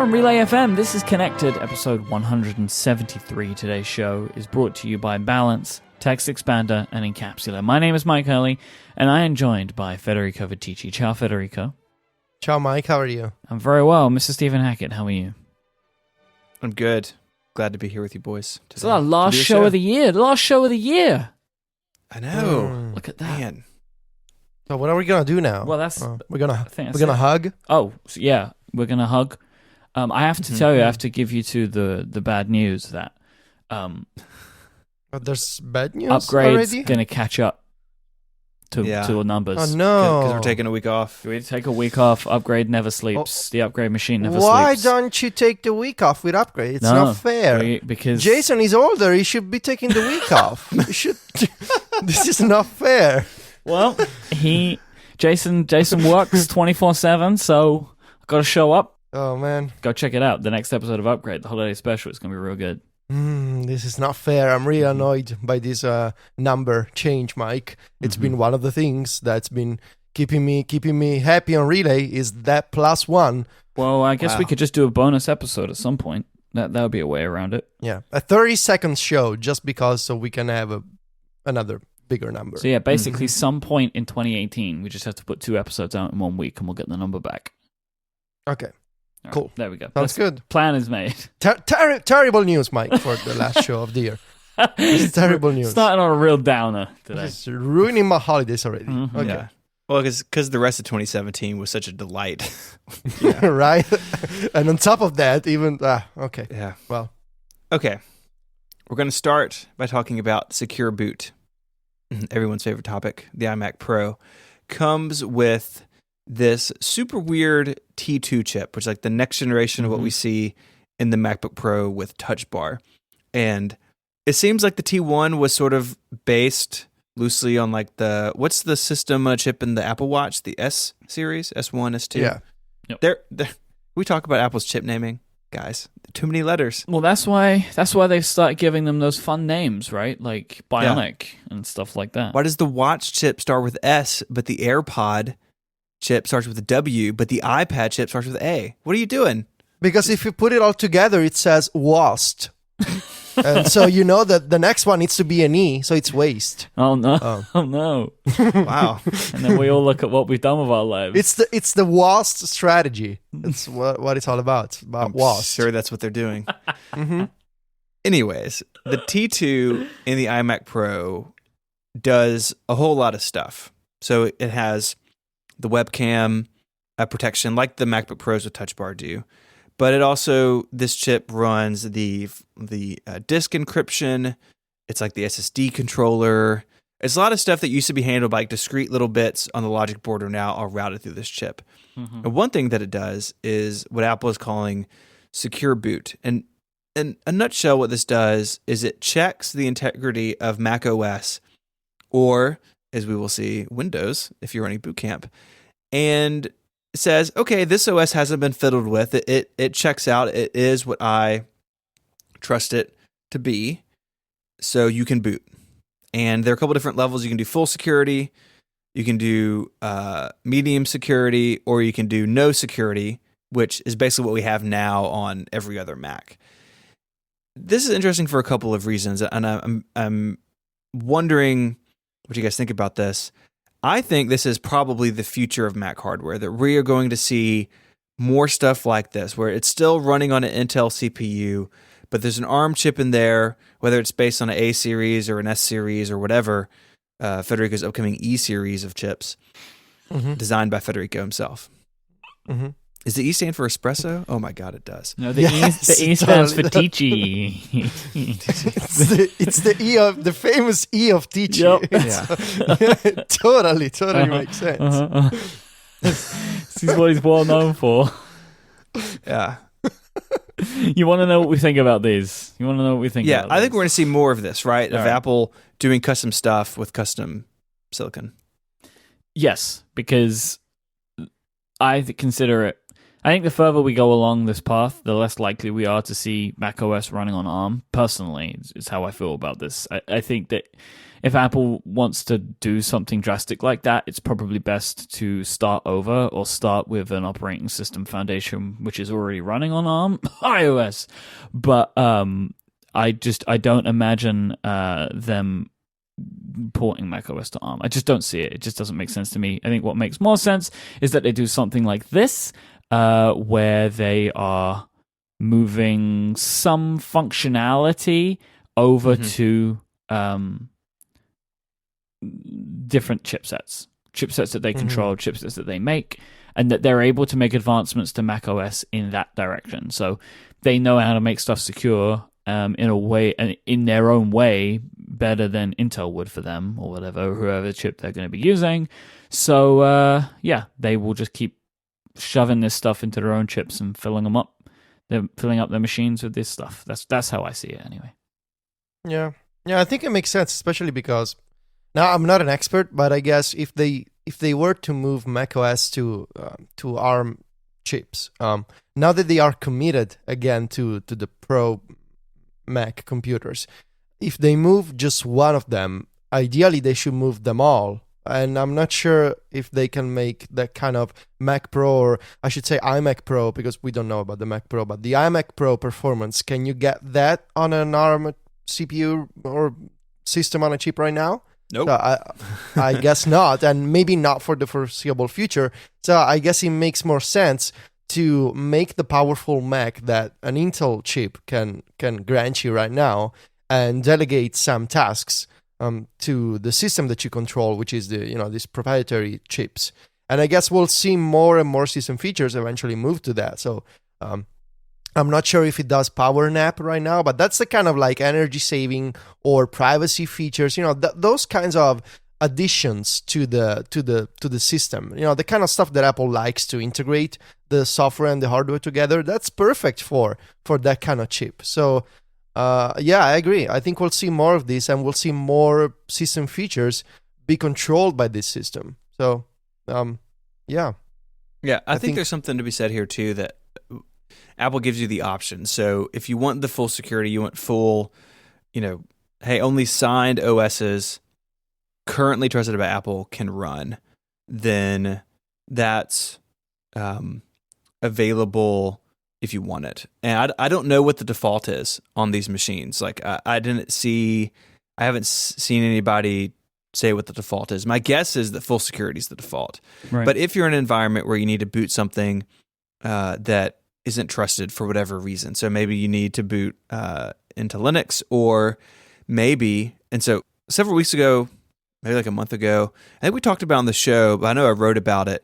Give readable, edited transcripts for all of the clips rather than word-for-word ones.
From Relay FM, this is Connected, episode 173. Today's show is brought to you by Balance, Text Expander, and Encapsula. My name is Mike Hurley, and I am joined by Federico Vitici. Ciao, Federico. Ciao, Mike. How are you? I'm very well. Mr. Stephen Hackett, how are you? I'm good. Glad to be here with you boys today. It's our last show of the year. The last show of the year. I know. Look at that. Man. So what are we gonna do now? Well, that's... we're gonna it. hug. Oh, so yeah, we're gonna hug. I have to tell you, I have to give you to the bad news that There's bad news Upgrade's already? gonna catch up to the numbers. Oh no! Because we're taking a week off. We take a week off. Upgrade never sleeps. The Upgrade machine never Why sleeps. don't you take the week off with Upgrade? It's not fair. Because Jason is older. He should be taking the week off. You should. This is not fair. Well, Jason works 24/7, so I got to show up. Oh man, go check it out. The next episode of Upgrade, the holiday special, is gonna be real good. This is not fair. I'm really annoyed by this number change, Mike. It's been one of the things that's been keeping me happy on Relay is that +1. Well, I guess we could just do a bonus episode at some point. That would be a way around it. Yeah, a 30-second show just because so we can have another bigger number. So yeah, basically some point in 2018, we just have to put 2 episodes out in 1 week and we'll get the number back. Okay. All Cool. Right, there we go. Sounds good. Plan is made. Terrible news, Mike, for the last show of the year. It's terrible news. Starting on a real downer today. It's ruining my holidays already. Mm-hmm. Okay. Yeah. Well, because the rest of 2017 was such a delight. Right? And on top of that, even... okay. Yeah. Well. Okay. We're going to start by talking about Secure Boot. Everyone's favorite topic. The iMac Pro comes with this super weird T2 chip, which is like the next generation of what we see in the MacBook Pro with Touch Bar. And it seems like the T1 was sort of based loosely on like what's the system chip in the Apple Watch? The S series? S1, S2? Yeah. Yep. We talk about Apple's chip naming. Guys, too many letters. Well, that's why they start giving them those fun names, right? Like Bionic and stuff like that. Why does the watch chip start with S, but the AirPod chip starts with a W, but the iPad chip starts with A? What are you doing? Because if you put it all together, it says WAST. And so you know that the next one needs to be an E, so it's waste. Oh no! Oh no! Wow! And then we all look at what we've done with our lives. It's the WAST strategy. That's what it's all about. About WAST. Sure, that's what they're doing. Anyways, the T2 in the iMac Pro does a whole lot of stuff. So it has the webcam protection, like the MacBook Pros with Touch Bar do. But it also, this chip runs the disk encryption. It's like the SSD controller. It's a lot of stuff that used to be handled by like discrete little bits on the logic board are now all routed through this chip. And one thing that it does is what Apple is calling Secure Boot. And in a nutshell, what this does is it checks the integrity of Mac OS, or as we will see, Windows, if you're running Boot Camp, and says, okay, this OS hasn't been fiddled with. It checks out. It is what I trust it to be. So you can boot. And there are a couple different levels. You can do full security, you can do medium security, or you can do no security, which is basically what we have now on every other Mac. This is interesting for a couple of reasons, and I'm wondering what you guys think about this. I think this is probably the future of Mac hardware, that we are going to see more stuff like this, where it's still running on an Intel CPU, but there's an ARM chip in there, whether it's based on an A series or an S series or whatever, Federico's upcoming E series of chips, designed by Federico himself. Does the E stand for espresso? Oh my God, it does. No, the E stands for Ticci. it's the E of the famous E of Ticci. Yep. Yeah. Totally makes sense. This is what he's well known for. Yeah. You want to know what we think about these? You want to know what we think about I think these? we're going to see more of this, right? All of right. Apple doing custom stuff with custom silicon. Yes, because I consider it. I think the further we go along this path, the less likely we are to see macOS running on ARM. Personally, is how I feel about this. I think that if Apple wants to do something drastic like that, it's probably best to start over or start with an operating system foundation which is already running on ARM, iOS. But I don't imagine them porting macOS to ARM. I just don't see it. It just doesn't make sense to me. I think what makes more sense is that they do something like this, where they are moving some functionality over to different chipsets that they control, chipsets that they make, and that they're able to make advancements to macOS in that direction. So they know how to make stuff secure in a way, and in their own way, better than Intel would for them, or whoever chip they're going to be using. So they will just keep shoving this stuff into their own chips and filling them up. They're filling up their machines with this stuff. That's how I see it anyway. Yeah, I think it makes sense, especially because now I'm not an expert, but I guess if they were to move macOS to ARM chips, now that they are committed again to the Pro Mac computers, if they move just one of them, ideally they should move them all. And I'm not sure if they can make that kind of Mac Pro, or I should say iMac Pro, because we don't know about the Mac Pro, but the iMac Pro performance, can you get that on an ARM CPU or system on a chip right now? Nope. So I guess not, and maybe not for the foreseeable future. So I guess it makes more sense to make the powerful Mac that an Intel chip can grant you right now, and delegate some tasks to the system that you control, which is these proprietary chips. And I guess we'll see more and more system features eventually move to that. So I'm not sure if it does power nap right now, but that's the kind of like energy saving or privacy features, those kinds of additions to the system, the kind of stuff that Apple likes to integrate the software and the hardware together. That's perfect for that kind of chip. So I agree. I think we'll see more of this, and we'll see more system features be controlled by this system. So I think there's something to be said here too, that Apple gives you the option. So if you want the full security, you want full, hey, only signed OSs currently trusted by Apple can run, then that's available if you want it. And I don't know what the default is on these machines. Like I haven't seen anybody say what the default is. My guess is that full security is the default. Right. But if you're in an environment where you need to boot something that isn't trusted for whatever reason, so maybe you need to boot into Linux, or maybe, and so several weeks ago, maybe like a month ago, I think we talked about on the show, but I know I wrote about it,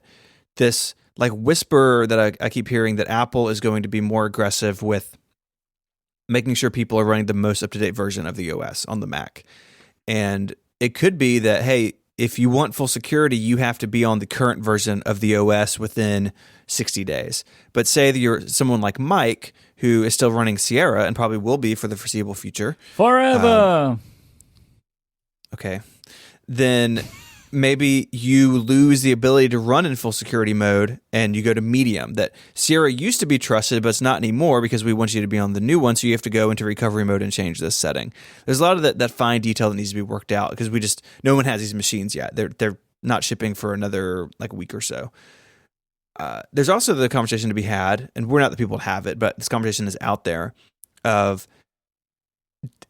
this like whisper that I keep hearing that Apple is going to be more aggressive with making sure people are running the most up-to-date version of the OS on the Mac. And it could be that, hey, if you want full security, you have to be on the current version of the OS within 60 days. But say that you're someone like Mike, who is still running Sierra and probably will be for the foreseeable future. Forever! Okay. Then maybe you lose the ability to run in full security mode and you go to medium. That Sierra used to be trusted, but it's not anymore because we want you to be on the new one, so you have to go into recovery mode and change this setting. There's a lot of that fine detail that needs to be worked out because no one has these machines yet. They're not shipping for another like week or so. There's also the conversation to be had, and we're not the people that have it, but this conversation is out there of,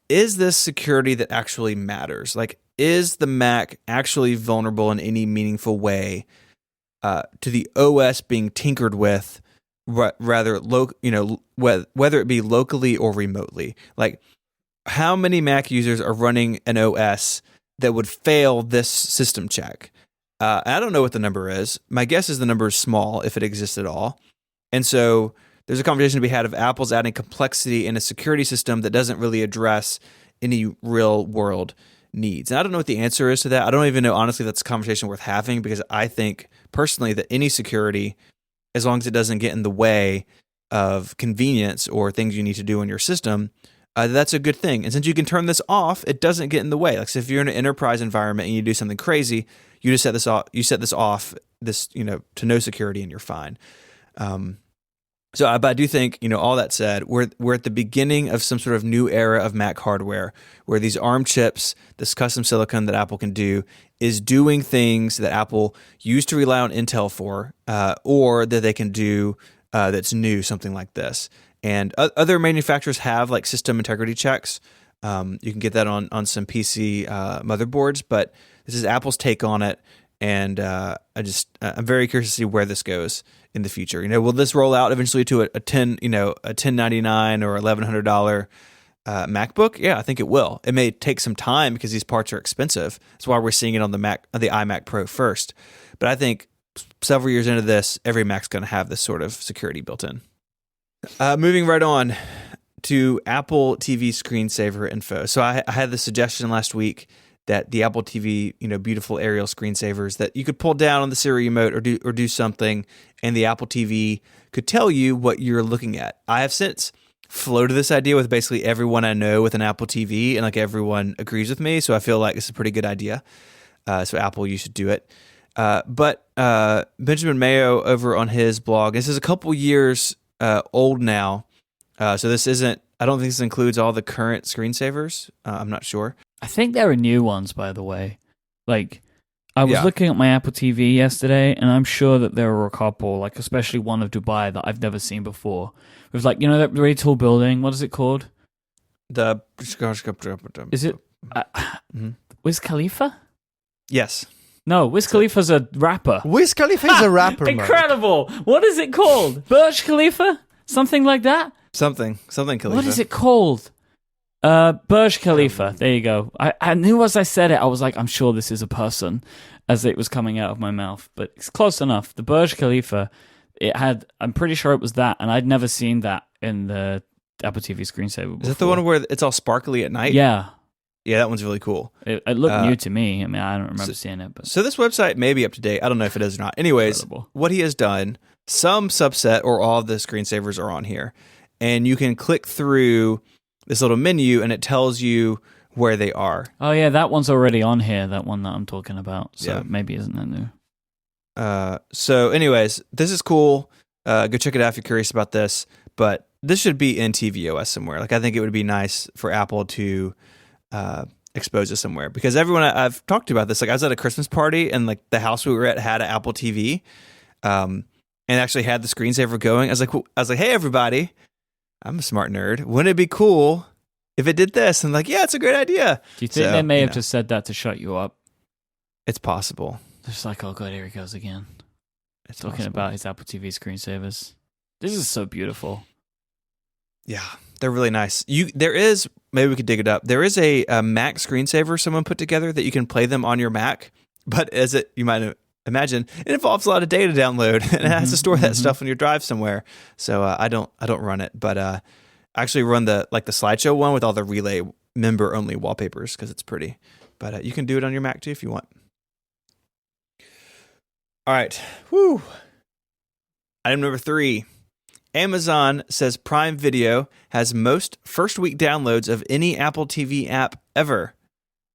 is this security that actually matters? Like, is the Mac actually vulnerable in any meaningful way to the OS being tinkered with, rather, whether it be locally or remotely? Like, how many Mac users are running an OS that would fail this system check? I don't know what the number is. My guess is the number is small, if it exists at all. And so there's a conversation to be had of Apple's adding complexity in a security system that doesn't really address any real world needs. And I don't know what the answer is to that. I don't even know, honestly, that's a conversation worth having, because I think personally that any security, as long as it doesn't get in the way of convenience or things you need to do in your system, that's a good thing. And since you can turn this off, it doesn't get in the way. Like, so if you're in an enterprise environment and you do something crazy, you just set this off, to no security, and you're fine. So, but I do think, all that said, we're at the beginning of some sort of new era of Mac hardware where these ARM chips, this custom silicon that Apple can do, is doing things that Apple used to rely on Intel for, or that they can do that's new, something like this. And other manufacturers have like system integrity checks. You can get that on some PC motherboards, but this is Apple's take on it. And I'm very curious to see where this goes in the future. Will this roll out eventually to a $1099 or $1,100 MacBook? Yeah, I think it will. It may take some time because these parts are expensive. That's why we're seeing it on the iMac Pro first. But I think several years into this, every Mac's going to have this sort of security built in. Moving right on to Apple TV screensaver info. So I had the suggestion last week that the Apple TV, beautiful aerial screensavers that you could pull down on the Siri remote or do something, and the Apple TV could tell you what you're looking at. I have since floated this idea with basically everyone I know with an Apple TV, and like everyone agrees with me. So I feel like it's a pretty good idea. So Apple, you should do it. But Benjamin Mayo over on his blog, this is a couple years old now. So this isn't. I don't think this includes all the current screensavers. I'm not sure. I think there are new ones, by the way. Like, I was looking at my Apple TV yesterday, and I'm sure that there were a couple, like especially one of Dubai that I've never seen before. It was like, that really tall building. What is it called? Is it Wiz Khalifa? Yes. No, Wiz Khalifa's a rapper. Wiz Khalifa is a rapper, Incredible. What is it called? Burj Khalifa? Something like that? Something Khalifa. What is it called? Burj Khalifa. There you go. I knew as I said it, I was like, I'm sure this is a person as it was coming out of my mouth, but it's close enough. The Burj Khalifa, I'm pretty sure it was that, and I'd never seen that in the Apple TV screensaver before. Is that the one where it's all sparkly at night? Yeah. Yeah, that one's really cool. It looked new to me. I mean, I don't remember seeing it. But so this website may be up to date. I don't know if it is or not. Anyways, what he has done, some subset or all of the screensavers are on here. And you can click through this little menu, and it tells you where they are. Oh, yeah, that one's already on here, that one that I'm talking about. So maybe isn't that new? So anyways, this is cool. Go check it out if you're curious about this. But this should be in tvOS somewhere. Like, I think it would be nice for Apple to expose it somewhere. Because everyone I've talked about this, like I was at a Christmas party, and like the house we were at had an Apple TV, and actually had the screensaver going. I was like, hey, everybody. I'm a smart nerd. Wouldn't it be cool if it did this? And like, yeah, it's a great idea. Do you think they may have just said that to shut you up? It's possible. Just like, oh god, here he goes again. It's talking about his Apple TV screensavers. This is so beautiful. Yeah, they're really nice. There is, maybe we could dig it up. There is a Mac screensaver someone put together that you can play them on your Mac, but you might imagine, it involves a lot of data download, and it has to store that stuff on your drive somewhere. So I don't run it, but I actually run the slideshow one with all the Relay member only wallpapers because it's pretty. But you can do it on your Mac too if you want. All right, woo. Item number 3. Amazon says Prime Video has most first week downloads of any Apple TV app ever,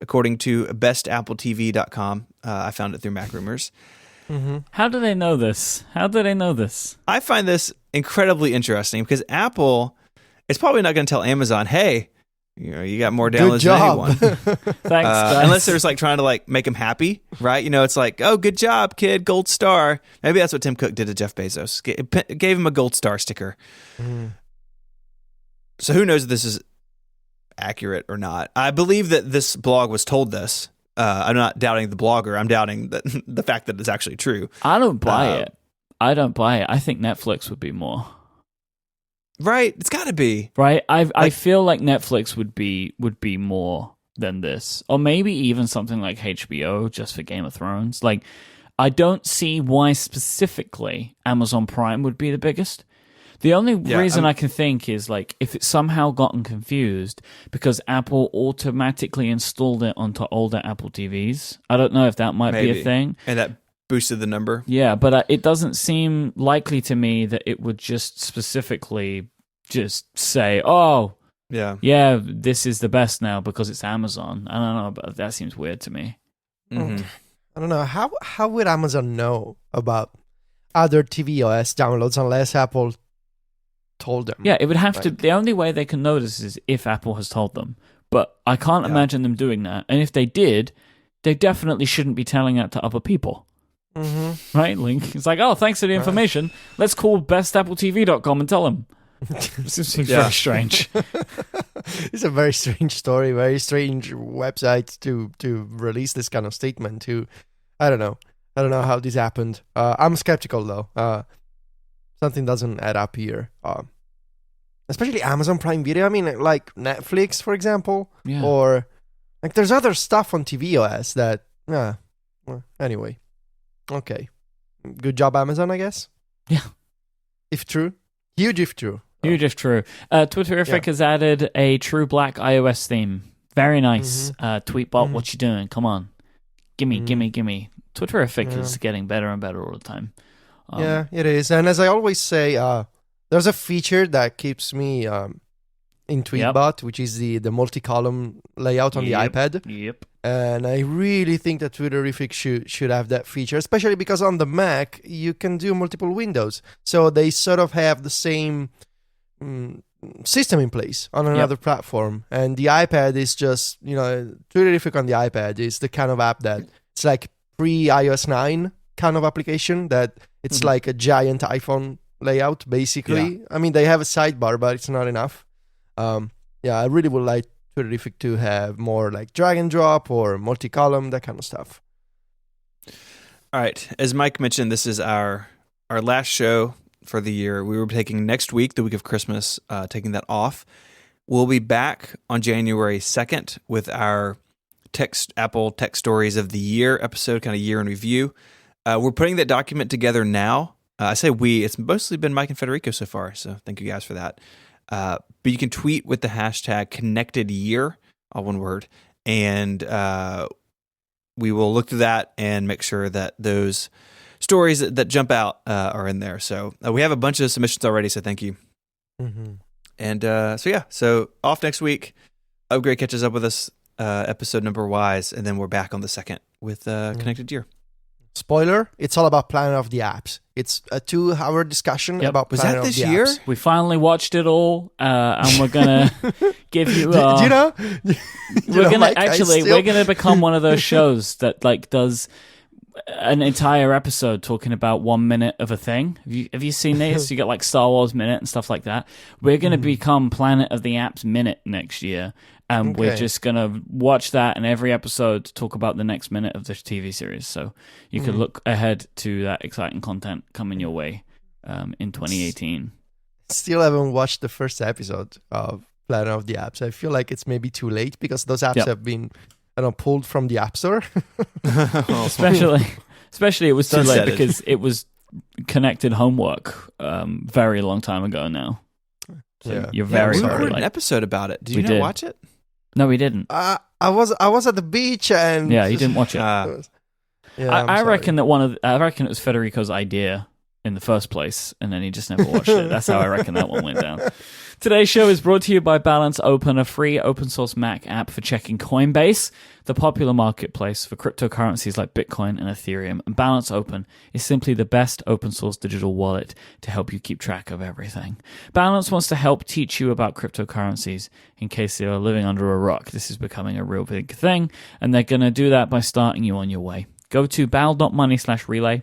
according to bestappletv.com. I found it through Mac Rumors. Mm-hmm. How do they know this? I find this incredibly interesting because Apple is probably not going to tell Amazon, hey, you got more downloads than anyone. Thanks, guys. Unless there's like trying to like make them happy, right? It's like, oh, good job, kid, gold star. Maybe that's what Tim Cook did to Jeff Bezos. Gave him a gold star sticker. Mm. So who knows if this is accurate or not. I believe that this blog was told this. I'm not doubting the blogger. I'm doubting the fact that it's actually true. I don't buy it. I think Netflix would be more. Right? It's got to be. Right? I feel like Netflix would be more than this. Or maybe even something like HBO just for Game of Thrones. Like, I don't see why specifically Amazon Prime would be the biggest. The only reason I can think is like if it's somehow gotten confused because Apple automatically installed it onto older Apple TVs. I don't know if that might be a thing. And that boosted the number. Yeah, but it doesn't seem likely to me that it would just specifically just say, oh, yeah, this is the best now because it's Amazon. I don't know, but that seems weird to me. Mm-hmm. I don't know. How would Amazon know about other tvOS downloads unless Apple told them. Yeah, it would have to. Like- The only way they can notice is if Apple has told them. But I can't imagine them doing that. And if they did, they definitely shouldn't be telling that to other people. Mm-hmm. Right? Link. It's like, oh, thanks for the information. Let's call bestappletv.com and tell them. This seems very strange. It's a very strange story, very strange website to release this kind of statement to. I don't know how this happened. I'm skeptical though. Something doesn't add up here. Especially Amazon Prime Video. I mean, like Netflix, for example, or like there's other stuff on tvOS that. Well, anyway, okay. Good job, Amazon. I guess. Yeah. If true, huge if true. Huge if true. Twitterific has added a true black iOS theme. Very nice. Tweetbot, what you doing? Come on. Gimme. Twitterific is getting better and better all the time. Yeah, it is. And as I always say, there's a feature that keeps me in Tweetbot, which is the multi-column layout on the iPad. Yep. And I really think that Twitterific should have that feature, especially because on the Mac, you can do multiple windows. So they sort of have the same system in place on another platform. And the iPad is just, Twitterific on the iPad is the kind of app that it's like pre-iOS 9 kind of application that it's like a giant iPhone layout, basically. Yeah. I mean, they have a sidebar, but it's not enough. I really would like Twitterific to have more like drag and drop or multi-column, that kind of stuff. All right. As Mike mentioned, this is our last show for the year. We were taking next week, the week of Christmas, taking that off. We'll be back on January 2nd with our Apple Tech Stories of the Year episode, kind of year in review. We're putting that document together now. I say we, it's mostly been Mike and Federico so far, so thank you guys for that. But you can tweet with the hashtag #ConnectedYear, all one word, and we will look through that and make sure that those stories that jump out are in there. So we have a bunch of submissions already, so thank you. Mm-hmm. And so off next week. Upgrade catches up with us, episode number wise, and then we're back on the 2nd with Connected Year. Spoiler, it's all about Planet of the Apps. It's a 2-hour discussion about Planet of the Apps. Was that this year? We finally watched it all, and we're going to give you... do you know? We're going to become one of those shows that like does an entire episode talking about 1 minute of a thing. Have you seen this? You got like Star Wars Minute and stuff like that. We're going to become Planet of the Apps Minute next year. And we're just going to watch that in every episode to talk about the next minute of this TV series. So you can look ahead to that exciting content coming your way in 2018. Still haven't watched the first episode of Planet of the Apps. I feel like it's maybe too late because those apps have been pulled from the App Store. Especially it was too late because it was connected homework very long time ago now. So you're very we recorded an episode about it. Did you not watch it? No, we didn't. I was at the beach and you didn't watch it. I reckon it was Federico's idea in the first place, and then he just never watched it. That's how I reckon that one went down. Today's show is brought to you by Balance Open, a free open source Mac app for checking Coinbase, the popular marketplace for cryptocurrencies like Bitcoin and Ethereum. And Balance Open is simply the best open source digital wallet to help you keep track of everything. Balance wants to help teach you about cryptocurrencies in case you're living under a rock. This is becoming a real big thing, and they're going to do that by starting you on your way. Go to bal.money/relay.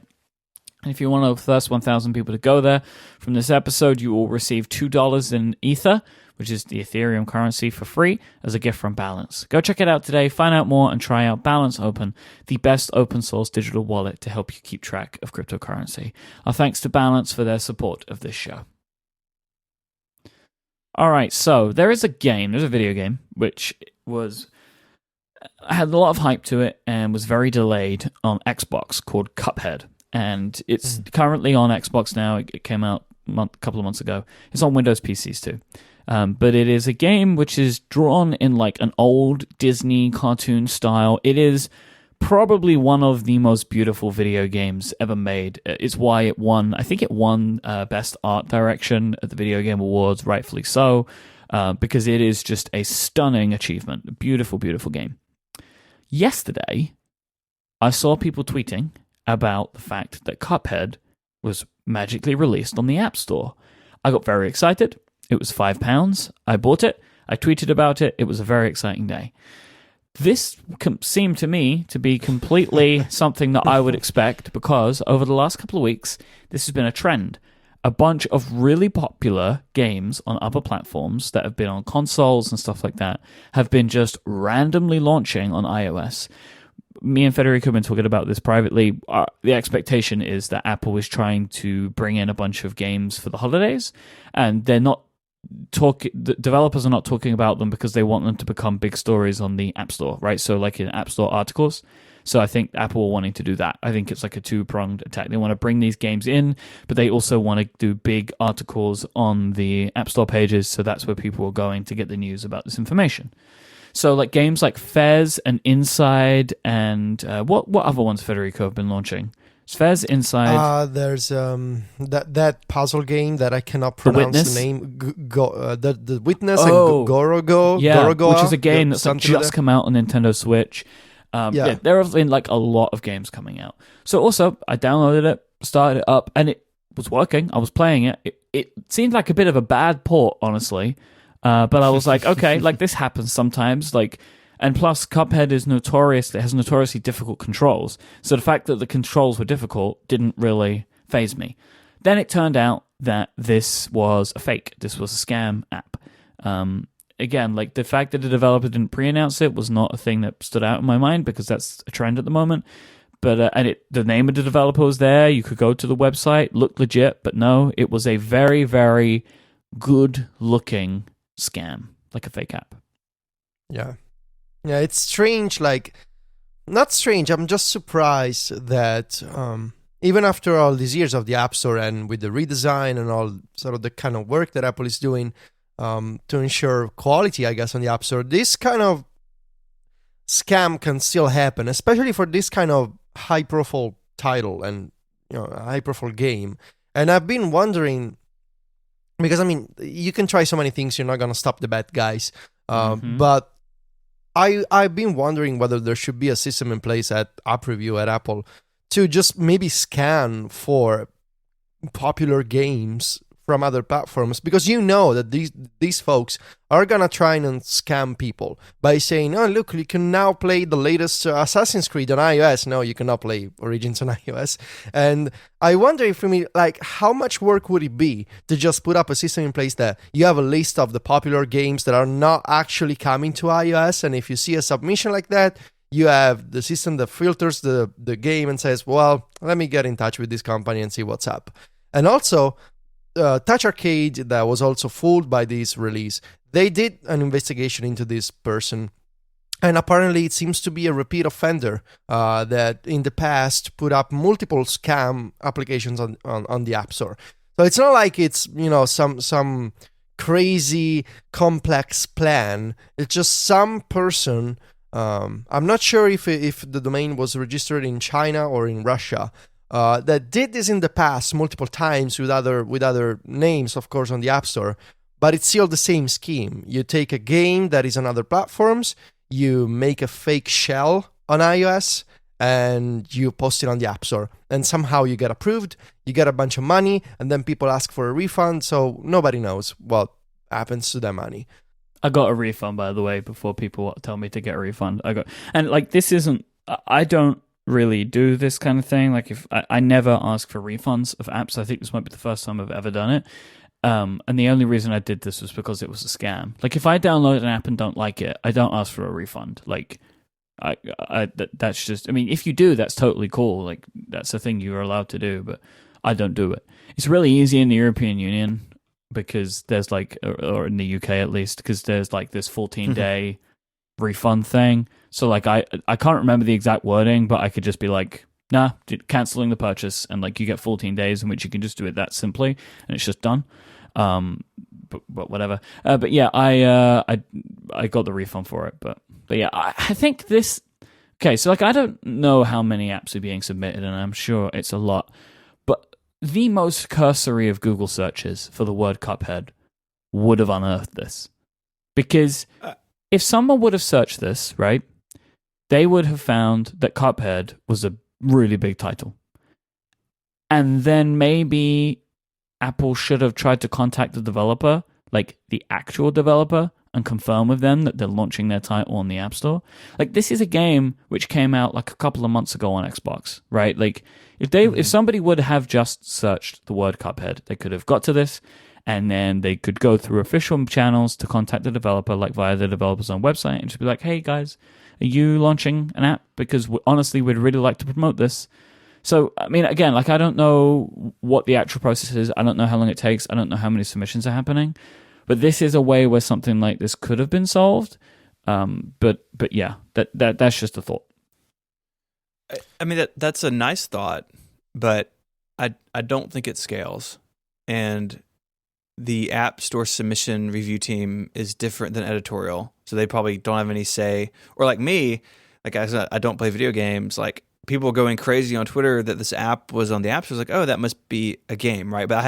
And if you're one of the first 1,000 people to go there from this episode, you will receive $2 in Ether, which is the Ethereum currency, for free as a gift from Balance. Go check it out today, find out more, and try out Balance Open, the best open source digital wallet to help you keep track of cryptocurrency. Our thanks to Balance for their support of this show. All right, so there's a video game, which had a lot of hype to it and was very delayed on Xbox, called Cuphead. And it's currently on Xbox now. It came out a couple of months ago. It's on Windows PCs too. But it is a game which is drawn in like an old Disney cartoon style. It is probably one of the most beautiful video games ever made. It's why it won. I think it won Best Art Direction at the Video Game Awards, rightfully so, because it is just a stunning achievement. A beautiful, beautiful game. Yesterday, I saw people tweeting about the fact that Cuphead was magically released on the App Store. I got very excited. It was £5. I bought it. I tweeted about it. It was a very exciting day. This seemed to me to be completely something that I would expect, because over the last couple of weeks, this has been a trend. A bunch of really popular games on other platforms that have been on consoles and stuff like that have been just randomly launching on iOS. Me and Federico have been talking about this privately. The expectation is that Apple is trying to bring in a bunch of games for the holidays, and they're not the developers are not talking about them because they want them to become big stories on the App Store, right? So like in App Store articles. So I think Apple are wanting to do that. I think it's like a two-pronged attack. They want to bring these games in, but they also want to do big articles on the App Store pages, so that's where people are going to get the news about this information. So like games like Fez and Inside and what other ones Federico have been launching? Fez, Inside. There's that puzzle game that I cannot pronounce the name. The Witness and Gorogo. Yeah, Gorogoa, which is a game that's like just come out on Nintendo Switch. There have been like a lot of games coming out. So also, I downloaded it, started it up, and it was working. I was playing it. It seemed like a bit of a bad port, honestly. But I was like, okay, like this happens sometimes. And plus, Cuphead has notoriously difficult controls. So the fact that the controls were difficult didn't really faze me. Then it turned out that this was a fake. This was a scam app. Again, like the fact that the developer didn't pre-announce it was not a thing that stood out in my mind, because that's a trend at the moment. But the name of the developer was there. You could go to the website, look legit, but no, it was a very, very good-looking scam, like a fake app. Yeah, it's strange. Like, not strange. I'm just surprised that even after all these years of the App Store and with the redesign and all sort of the kind of work that Apple is doing to ensure quality, I guess, on the App Store, this kind of scam can still happen, especially for this kind of high-profile title and a high-profile game. And I've been wondering, because I mean, you can try so many things, you're not gonna stop the bad guys, but I've been wondering whether there should be a system in place at App Review at Apple to just maybe scan for popular games from other platforms, because that these folks are gonna try and scam people by saying, oh look, you can now play the latest Assassin's Creed on iOS. No, you cannot play Origins on iOS. And I wonder if, how much work would it be to just put up a system in place that you have a list of the popular games that are not actually coming to iOS, and if you see a submission like that, you have the system that filters the game and says, well, let me get in touch with this company and see what's up. And also, Touch Arcade, that was also fooled by this release, they did an investigation into this person, and apparently it seems to be a repeat offender that in the past put up multiple scam applications on the App Store. So it's not like it's some crazy complex plan. It's just some person. I'm not sure if the domain was registered in China or in Russia. That did this in the past multiple times with other names, of course, on the App Store, but it's still the same scheme. You take a game that is on other platforms, you make a fake shell on iOS, and you post it on the App Store, and somehow you get approved, you get a bunch of money, and then people ask for a refund, so nobody knows what happens to their money. I got a refund, by the way, before people tell me to get a refund. I don't really do this kind of thing. Like, if I never ask for refunds of apps. I think this might be the first time I've ever done it. And the only reason I did this was because it was a scam. Like, if I download an app and don't like it, I don't ask for a refund. Like, that's just, I mean, if you do, that's totally cool. Like, that's a thing you're allowed to do, but I don't do it. It's really easy in the European Union because there's like, or in the UK at least, because there's like this 14-day refund thing. So like I can't remember the exact wording, but I could just be like, nah, canceling the purchase, and like you get 14 days in which you can just do it that simply, and it's just done. But whatever. But yeah, I got the refund for it. But yeah, I think this. Okay, so like I don't know how many apps are being submitted, and I'm sure it's a lot. But the most cursory of Google searches for the word Cuphead would have unearthed this, because if someone would have searched this, right, they would have found that Cuphead was a really big title. And then maybe Apple should have tried to contact the developer, like the actual developer, and confirm with them that they're launching their title on the App Store. Like, this is a game which came out like a couple of months ago on Xbox, right? Like, if somebody would have just searched the word Cuphead, they could have got to this, and then they could go through official channels to contact the developer, like via the developer's own website, and just be like, hey guys, are you launching an app? Because honestly, we'd really like to promote this. So, I mean, again, like, I don't know what the actual process is. I don't know how long it takes. I don't know how many submissions are happening. But this is a way where something like this could have been solved. But yeah, that's just a thought. I mean, that's a nice thought, but I don't think it scales. And the App Store submission review team is different than editorial. So they probably don't have any say. Or like me, like I said, I don't play video games. Like, people going crazy on Twitter that this app was on the App Store. Like, oh, that must be a game, right? But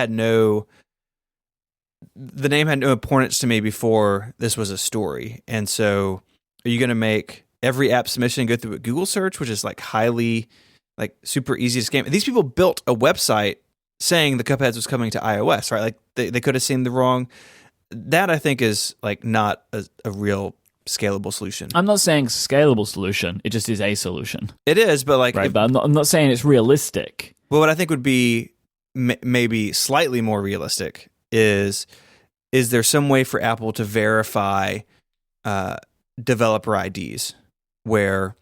the name had no importance to me before this was a story. And so are you going to make every app submission go through a Google search, which is like highly, like super easy to scam? These people built a website saying the Cupheads was coming to iOS, right? Like they could have seen the wrong. That I think is like not a real scalable solution. I'm not saying scalable solution. It just is a solution. It is, but like, right? But I'm not saying it's realistic. Well, what I think would be maybe slightly more realistic is there some way for Apple to verify developer IDs, where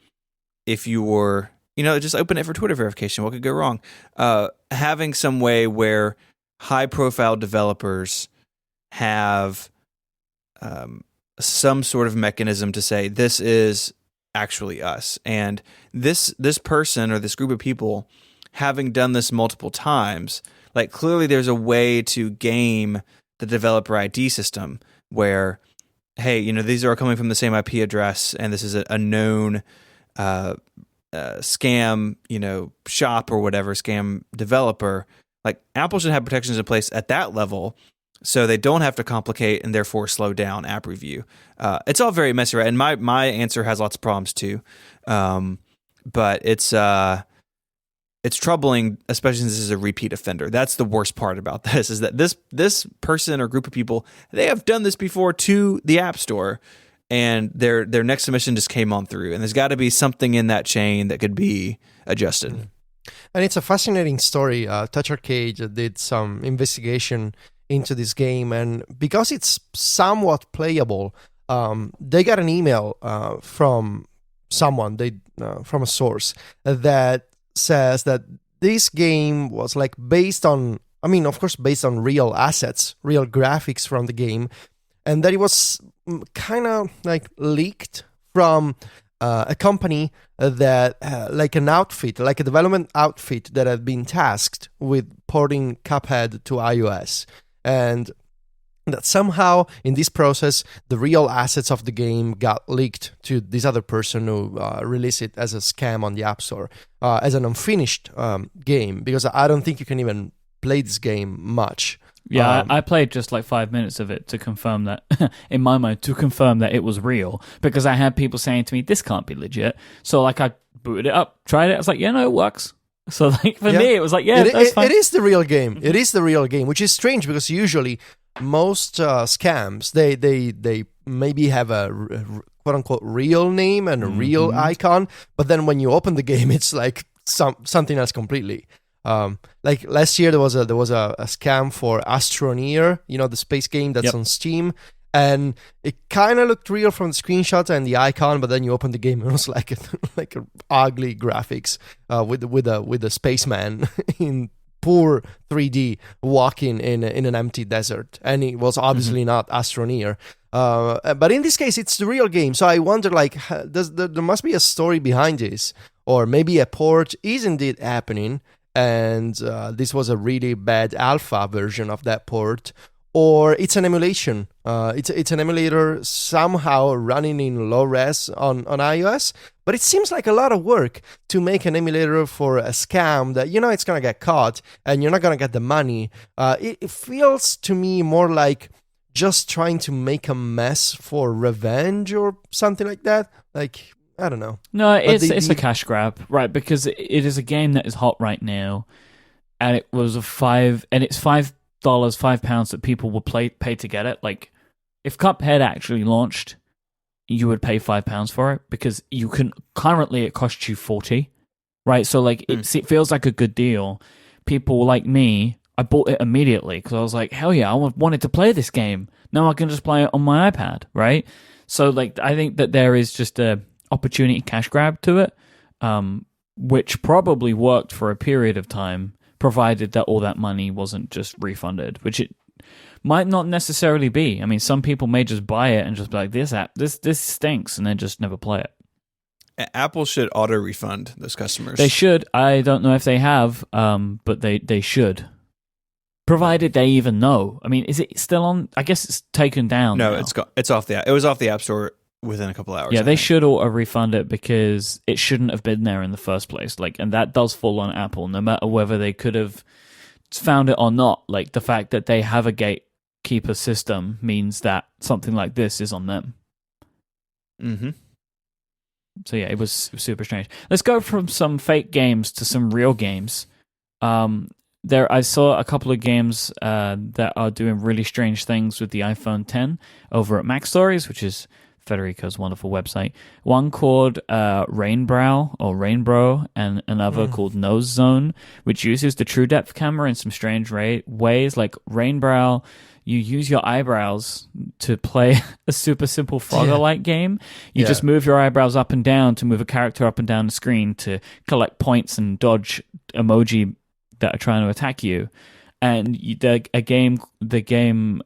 if you were, just open it for Twitter verification, what could go wrong? Having some way where high-profile developers have some sort of mechanism to say this is actually us, and this person or this group of people, having done this multiple times, like clearly there's a way to game the developer ID system where, hey, these are coming from the same IP address, and this is a known scam, shop or whatever, scam developer. Like, Apple should have protections in place at that level, so they don't have to complicate and therefore slow down app review. It's all very messy, right? And my answer has lots of problems too. But it's troubling, especially since this is a repeat offender. That's the worst part about this, is that this person or group of people, they have done this before to the App Store, and their next submission just came on through. And there's got to be something in that chain that could be adjusted. And it's a fascinating story. Touch Arcade did some investigation into this game, and because it's somewhat playable, they got an email from someone, from a source, that says that this game was like based on, of course, based on real assets, real graphics from the game, and that it was kind of like leaked from a company that, like a development outfit that had been tasked with porting Cuphead to iOS. And that somehow in this process, the real assets of the game got leaked to this other person who released it as a scam on the App Store, as an unfinished game, because I don't think you can even play this game much. Yeah, I played just like 5 minutes of it to confirm that, in my mind, it was real, because I had people saying to me, this can't be legit. So like I booted it up, tried it, I was like, yeah, no, it works. So like for me, it was like, yeah, that's fine. It is the real game. It is the real game, which is strange because usually most scams, they maybe have a quote unquote real name and a real icon, but then when you open the game, it's like something else completely. Like last year, there was a scam for Astroneer, the space game that's on Steam. And it kind of looked real from the screenshot and the icon, but then you open the game and it was like a ugly graphics with a spaceman in poor 3D walking in an empty desert, and it was obviously not Astroneer. But in this case, it's the real game. So I wonder, like, there must be a story behind this, or maybe a port is indeed happening, and this was a really bad alpha version of that port. Or it's an emulation. It's an emulator somehow running in low res on iOS. But it seems like a lot of work to make an emulator for a scam that it's gonna get caught and you're not gonna get the money. It feels to me more like just trying to make a mess for revenge or something like that. Like, I don't know. No, it's a cash grab, right? Because it is a game that is hot right now, and it's 5 £5 that people would pay to get it. Like, if Cuphead actually launched, you would pay £5 for it because you can currently it costs you 40, right? So like it feels like a good deal. People like me, I bought it immediately because I was like, hell yeah, I wanted to play this game. Now I can just play it on my iPad, right? So like I think that there is just a opportunity cash grab to it, which probably worked for a period of time, provided that all that money wasn't just refunded, which it might not necessarily be. I mean, some people may just buy it and just be like, this stinks, and then just never play it. Apple should auto refund those customers. They should. I don't know if they have, but they should. Provided they even know. I mean, is it still on? I guess it's taken down. No, now. It's off the. It was off the App Store within a couple hours. Yeah, they should auto refund it because it shouldn't have been there in the first place. Like, and that does fall on Apple, no matter whether they could have found it or not. Like the fact that they have a gatekeeper system means that something like this is on them. Mm-hmm. So yeah, it was super strange. Let's go from some fake games to some real games. I saw a couple of games that are doing really strange things with the iPhone X over at Mac Stories, which is Federico's wonderful website. One called Rainbrow or Rainbow, and another called Nose Zone, which uses the True Depth camera in some strange ways. Like Rainbrow, you use your eyebrows to play a super simple Frogger-like game. You just move your eyebrows up and down to move a character up and down the screen to collect points and dodge emoji that are trying to attack you. And the game,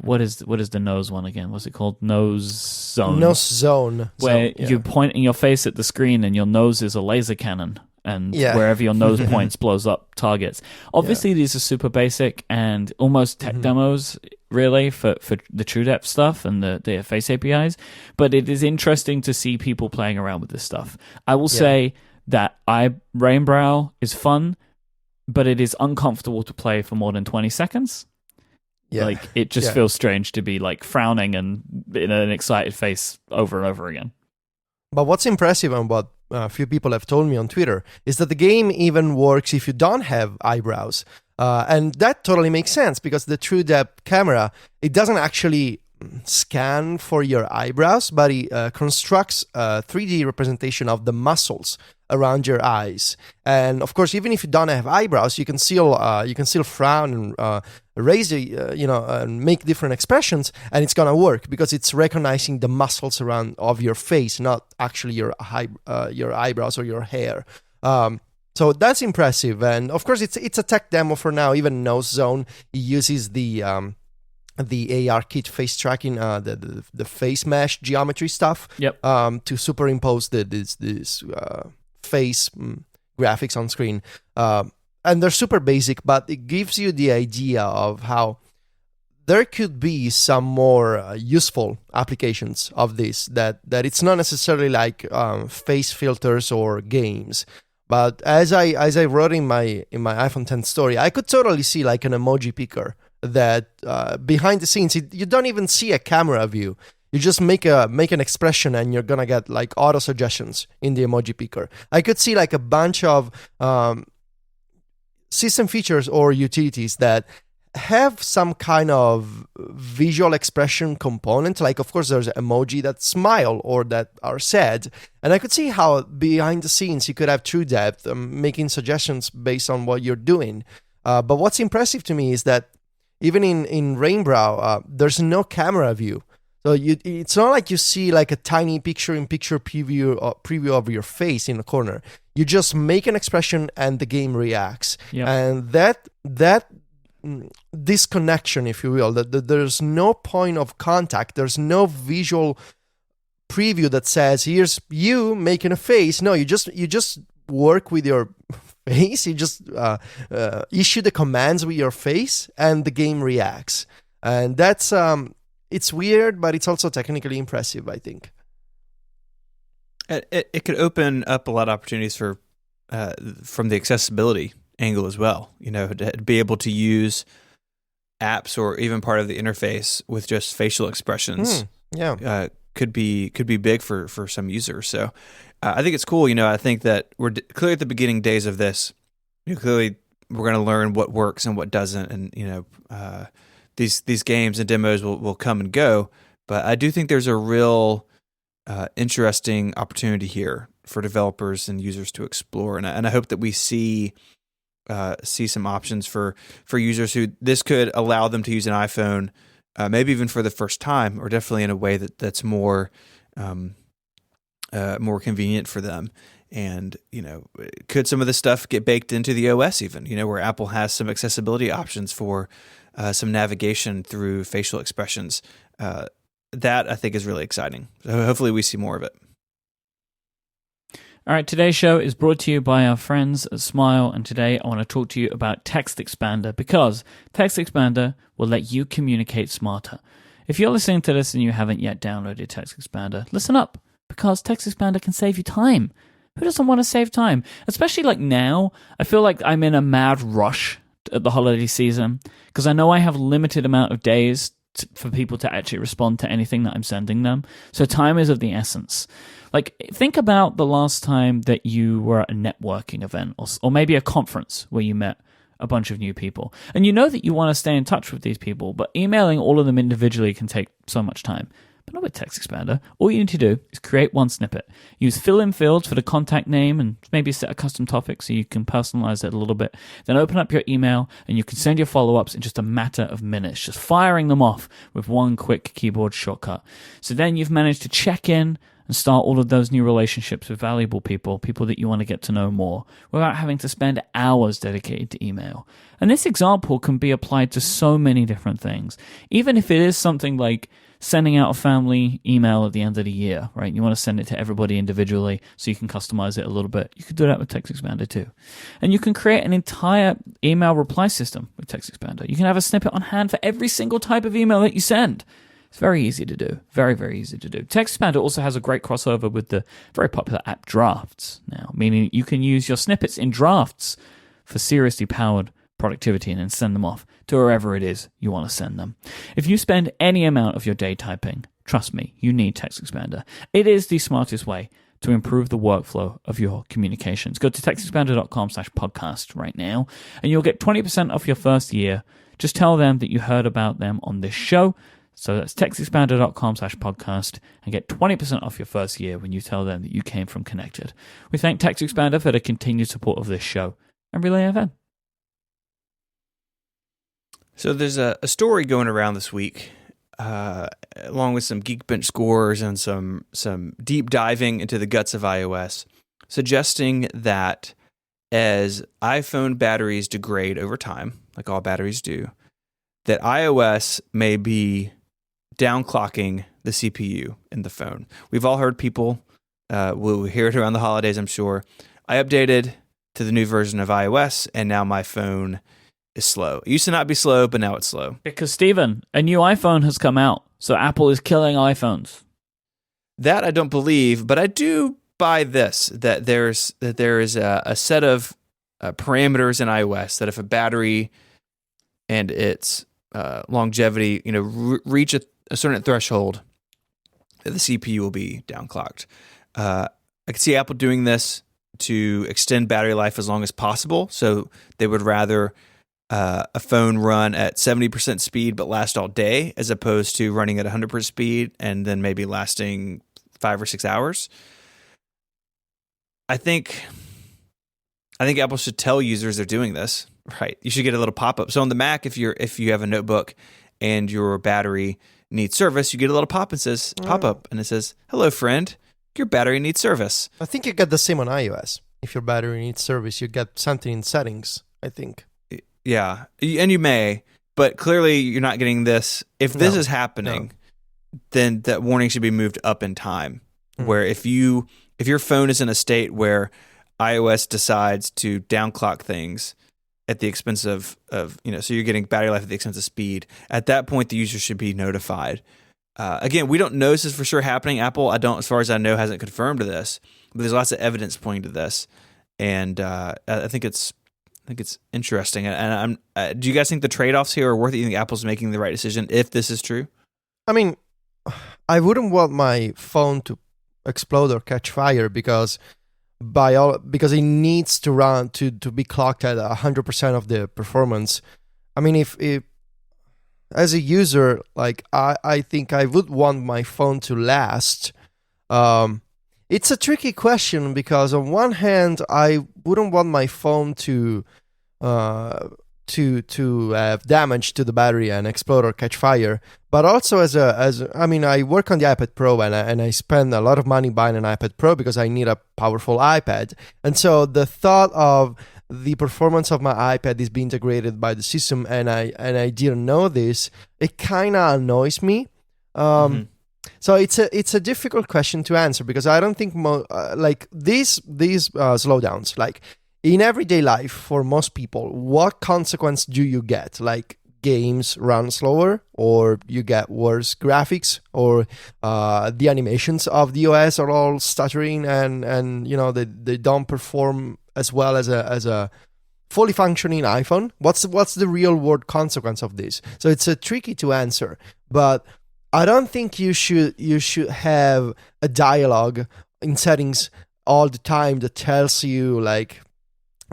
what is the nose one again? What's it called? Nose Zone. Nose Zone. Where you point in your face at the screen and your nose is a laser cannon. And wherever your nose points blows up targets. Obviously, these are super basic and almost tech demos, really, for the True Depth stuff and the face APIs. But it is interesting to see people playing around with this stuff. I will say that Rainbow is fun, but it is uncomfortable to play for more than 20 seconds. Yeah. Like, it just feels strange to be like frowning and in an excited face over and over again. But what's impressive and what a few people have told me on Twitter is that the game even works if you don't have eyebrows. And that totally makes sense because the True Depth camera, it doesn't actually scan for your eyebrows, but it constructs a 3D representation of the muscles around your eyes. And of course, even if you don't have eyebrows, you can still frown and raise and make different expressions, and it's gonna work because it's recognizing the muscles around of your face, not actually your eyebrows or your hair. So that's impressive, and of course, it's a tech demo for now. Even Nose Zone uses the ARKit face tracking, the face mesh geometry stuff. To superimpose this face graphics on screen. And they're super basic, but it gives you the idea of how there could be some more useful applications of this, that it's not necessarily like face filters or games. But as I wrote in my iPhone X story, I could totally see like an emoji picker that behind the scenes, you don't even see a camera view. You just make an expression and you're gonna get like auto suggestions in the emoji picker. I could see like a bunch of system features or utilities that have some kind of visual expression component. Like, of course, there's emoji that smile or that are sad. And I could see how behind the scenes you could have True Depth making suggestions based on what you're doing. But what's impressive to me is that even in Rainbow, there's no camera view. So it's not like you see like a tiny picture-in-picture preview of your face in a corner. You just make an expression and the game reacts. Yep. And that disconnection, if you will, that there's no point of contact, there's no visual preview that says, here's you making a face. No, you just work with your face. You just issue the commands with your face and the game reacts. And that's... it's weird, but it's also technically impressive, I think. It could open up a lot of opportunities for from the accessibility angle as well. You know, to be able to use apps or even part of the interface with just facial expressions. Could be big for some users. So I think it's cool. You know, I think that we're clearly at the beginning days of this. You know, clearly we're going to learn what works and what doesn't, and these games and demos will come and go. But I do think there's a real interesting opportunity here for developers and users to explore, and I hope that we see some options for users who this could allow them to use an iPhone, maybe even for the first time, or definitely in a way that's more convenient for them. And could some of this stuff get baked into the OS even? Where Apple has some accessibility options for some navigation through facial expressions. That I think is really exciting. So hopefully we see more of it. All right, today's show is brought to you by our friends at Smile, and today I want to talk to you about Text Expander, because Text Expander will let you communicate smarter. If you're listening to this and you haven't yet downloaded Text Expander, listen up, because Text Expander can save you time. Who doesn't want to save time? Especially like now, I feel like I'm in a mad rush at the holiday season, because I know I have a limited amount of days for people to actually respond to anything that I'm sending them. So time is of the essence. Like, think about the last time that you were at a networking event or maybe a conference where you met a bunch of new people. And you know that you want to stay in touch with these people, but emailing all of them individually can take so much time. But not with Text Expander. All you need to do is create one snippet. Use fill-in fields for the contact name and maybe set a custom topic so you can personalize it a little bit. Then open up your email and you can send your follow-ups in just a matter of minutes, just firing them off with one quick keyboard shortcut. So then you've managed to check in and start all of those new relationships with valuable people that you want to get to know more, without having to spend hours dedicated to email. And this example can be applied to so many different things. Even if it is something like sending out a family email at the end of the year, right? You want to send it to everybody individually so you can customize it a little bit. You could do that with Text Expander too. And you can create an entire email reply system with Text Expander. You can have a snippet on hand for every single type of email that you send. It's very easy to do. Very, very easy to do. Text Expander also has a great crossover with the very popular app Drafts now, meaning you can use your snippets in Drafts for seriously powered productivity and then send them off to wherever it is you want to send them. If you spend any amount of your day typing, trust me, you need Text Expander. It is the smartest way to improve the workflow of your communications. Go to textexpander.com/podcast right now, and you'll get 20% off your first year. Just tell them that you heard about them on this show. So that's textexpander.com/podcast and get 20% off your first year when you tell them that you came from Connected. We thank Text Expander for the continued support of this show and Relay FM. So there's a story going around this week, along with some Geekbench scores and some deep diving into the guts of iOS, suggesting that as iPhone batteries degrade over time, like all batteries do, that iOS may be downclocking the CPU in the phone. We've all heard people, we'll hear it around the holidays, I'm sure. I updated to the new version of iOS, and now my phone is slow. It used to not be slow, but now it's slow. Because, Stephen, a new iPhone has come out, so Apple is killing iPhones. That I don't believe, but I do buy this, that there is a set of parameters in iOS that if a battery and its longevity, reach a certain threshold, the CPU will be downclocked. I could see Apple doing this to extend battery life as long as possible. So they would rather a phone run at 70% speed but last all day, as opposed to running at 100% speed and then maybe lasting 5 or 6 hours. I think Apple should tell users they're doing this. Right. You should get a little pop-up. So on the Mac, if you have a notebook and your battery needs service, you get a little pop-up and it says, "Hello, friend. Your battery needs service." I think you get the same on iOS. If your battery needs service, you get something in settings, I think. Yeah. And you may, but clearly you're not getting this. If this is happening, then that warning should be moved up in time. Where if your phone is in a state where iOS decides to downclock things at the expense of so you're getting battery life at the expense of speed, at that point the user should be notified. Again, we don't know this is for sure happening. Apple, as far as I know, hasn't confirmed this, but there's lots of evidence pointing to this, and I think it's interesting. And do you guys think the trade-offs here are worth it? You think Apple's making the right decision if this is true? I mean, I wouldn't want my phone to explode or catch fire, because because it needs to run to be clocked at 100% of the performance. I mean, if as a user, like I think I would want my phone to last. It's a tricky question because on one hand, I wouldn't want my phone to have damage to the battery and explode or catch fire. But also I mean, I work on the iPad Pro and I spend a lot of money buying an iPad Pro because I need a powerful iPad. And so the thought of the performance of my iPad is being integrated by the system, and I didn't know this, it kind of annoys me. So it's a difficult question to answer because I don't think like these slowdowns, like in everyday life for most people, what consequence do you get? Like games run slower, or you get worse graphics, or the animations of the OS are all stuttering and you know they don't perform as well as a fully functioning iPhone. What's the real world consequence of this? So it's tricky to answer, but I don't think you should have a dialogue in settings all the time that tells you like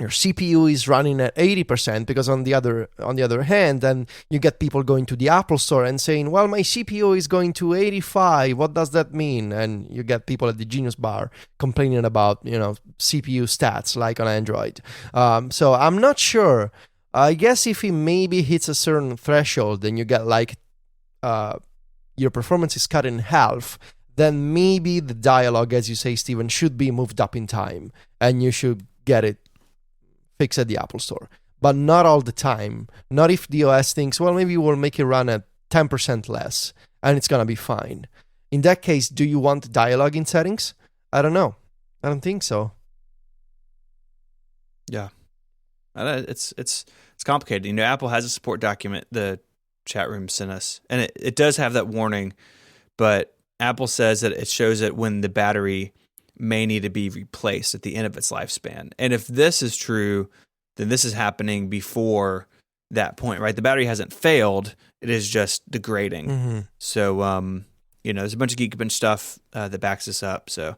your CPU is running at 80%, because on the other hand, then you get people going to the Apple Store and saying, well, my CPU is going to 85. What does that mean? And you get people at the Genius Bar complaining about, you know, CPU stats like on Android. So I'm not sure. I guess if it maybe hits a certain threshold, then you get like your performance is cut in half, then maybe the dialogue, as you say, Steven, should be moved up in time and you should get it fixed at the Apple Store. But not all the time. Not if the OS thinks, well, maybe we'll make it run at 10% less and it's going to be fine. In that case, do you want dialogue in settings? I don't know. I don't think so. Yeah. It's complicated. You know, Apple has a support document the chat room sent us, and it does have that warning, but Apple says that it shows it when the battery may need to be replaced at the end of its lifespan. And if this is true, then this is happening before that point, right? The battery hasn't failed. It is just degrading. Mm-hmm. So, you know, there's a bunch of Geekbench stuff that backs this up. So,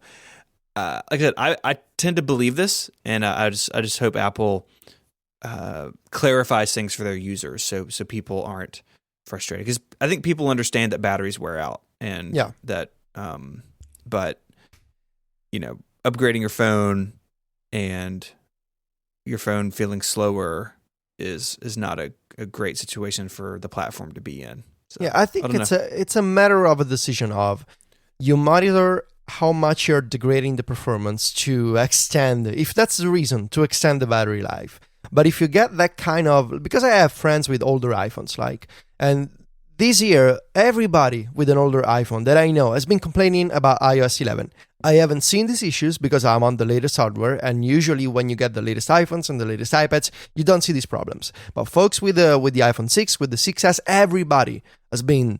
like I said, I tend to believe this, and I just hope Apple clarifies things for their users so people aren't frustrated. Because I think people understand that batteries wear out, and that, but you know, upgrading your phone and your phone feeling slower is not a great situation for the platform to be in. So, I think it's a matter of a decision of you monitor how much you're degrading the performance to extend, if that's the reason, to extend the battery life. But if you get that kind of, because I have friends with older iPhones, and this year, everybody with an older iPhone that I know has been complaining about iOS 11. I haven't seen these issues because I'm on the latest hardware, and usually when you get the latest iPhones and the latest iPads, you don't see these problems. But folks with the iPhone 6, with the 6S, everybody has been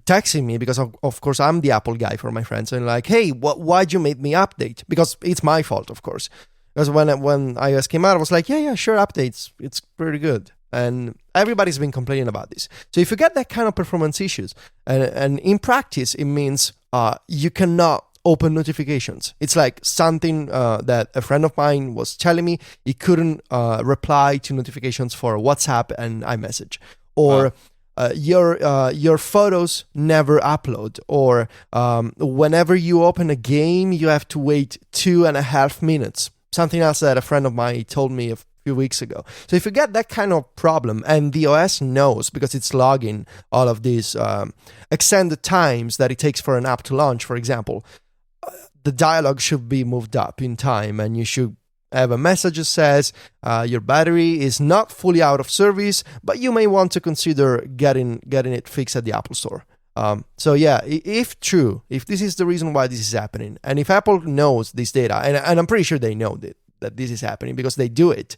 texting me because of course I'm the Apple guy for my friends, and like, hey, why'd you make me update? Because it's my fault, of course. Because when iOS came out, I was like, yeah, sure, updates, it's pretty good. And everybody's been complaining about this. So if you get that kind of performance issues, and in practice, it means you cannot open notifications. It's like something that a friend of mine was telling me. He couldn't reply to notifications for WhatsApp and iMessage. Or your photos never upload. Or whenever you open a game, you have to wait 2.5 minutes. Something else that a friend of mine told me a few weeks ago. So if you get that kind of problem, and the OS knows because it's logging all of these extended times that it takes for an app to launch, for example, the dialogue should be moved up in time, and you should have a message that says your battery is not fully out of service, but you may want to consider getting it fixed at the Apple Store. So yeah, if true, if this is the reason why this is happening, and if Apple knows this data, and I'm pretty sure they know that this is happening because they do it,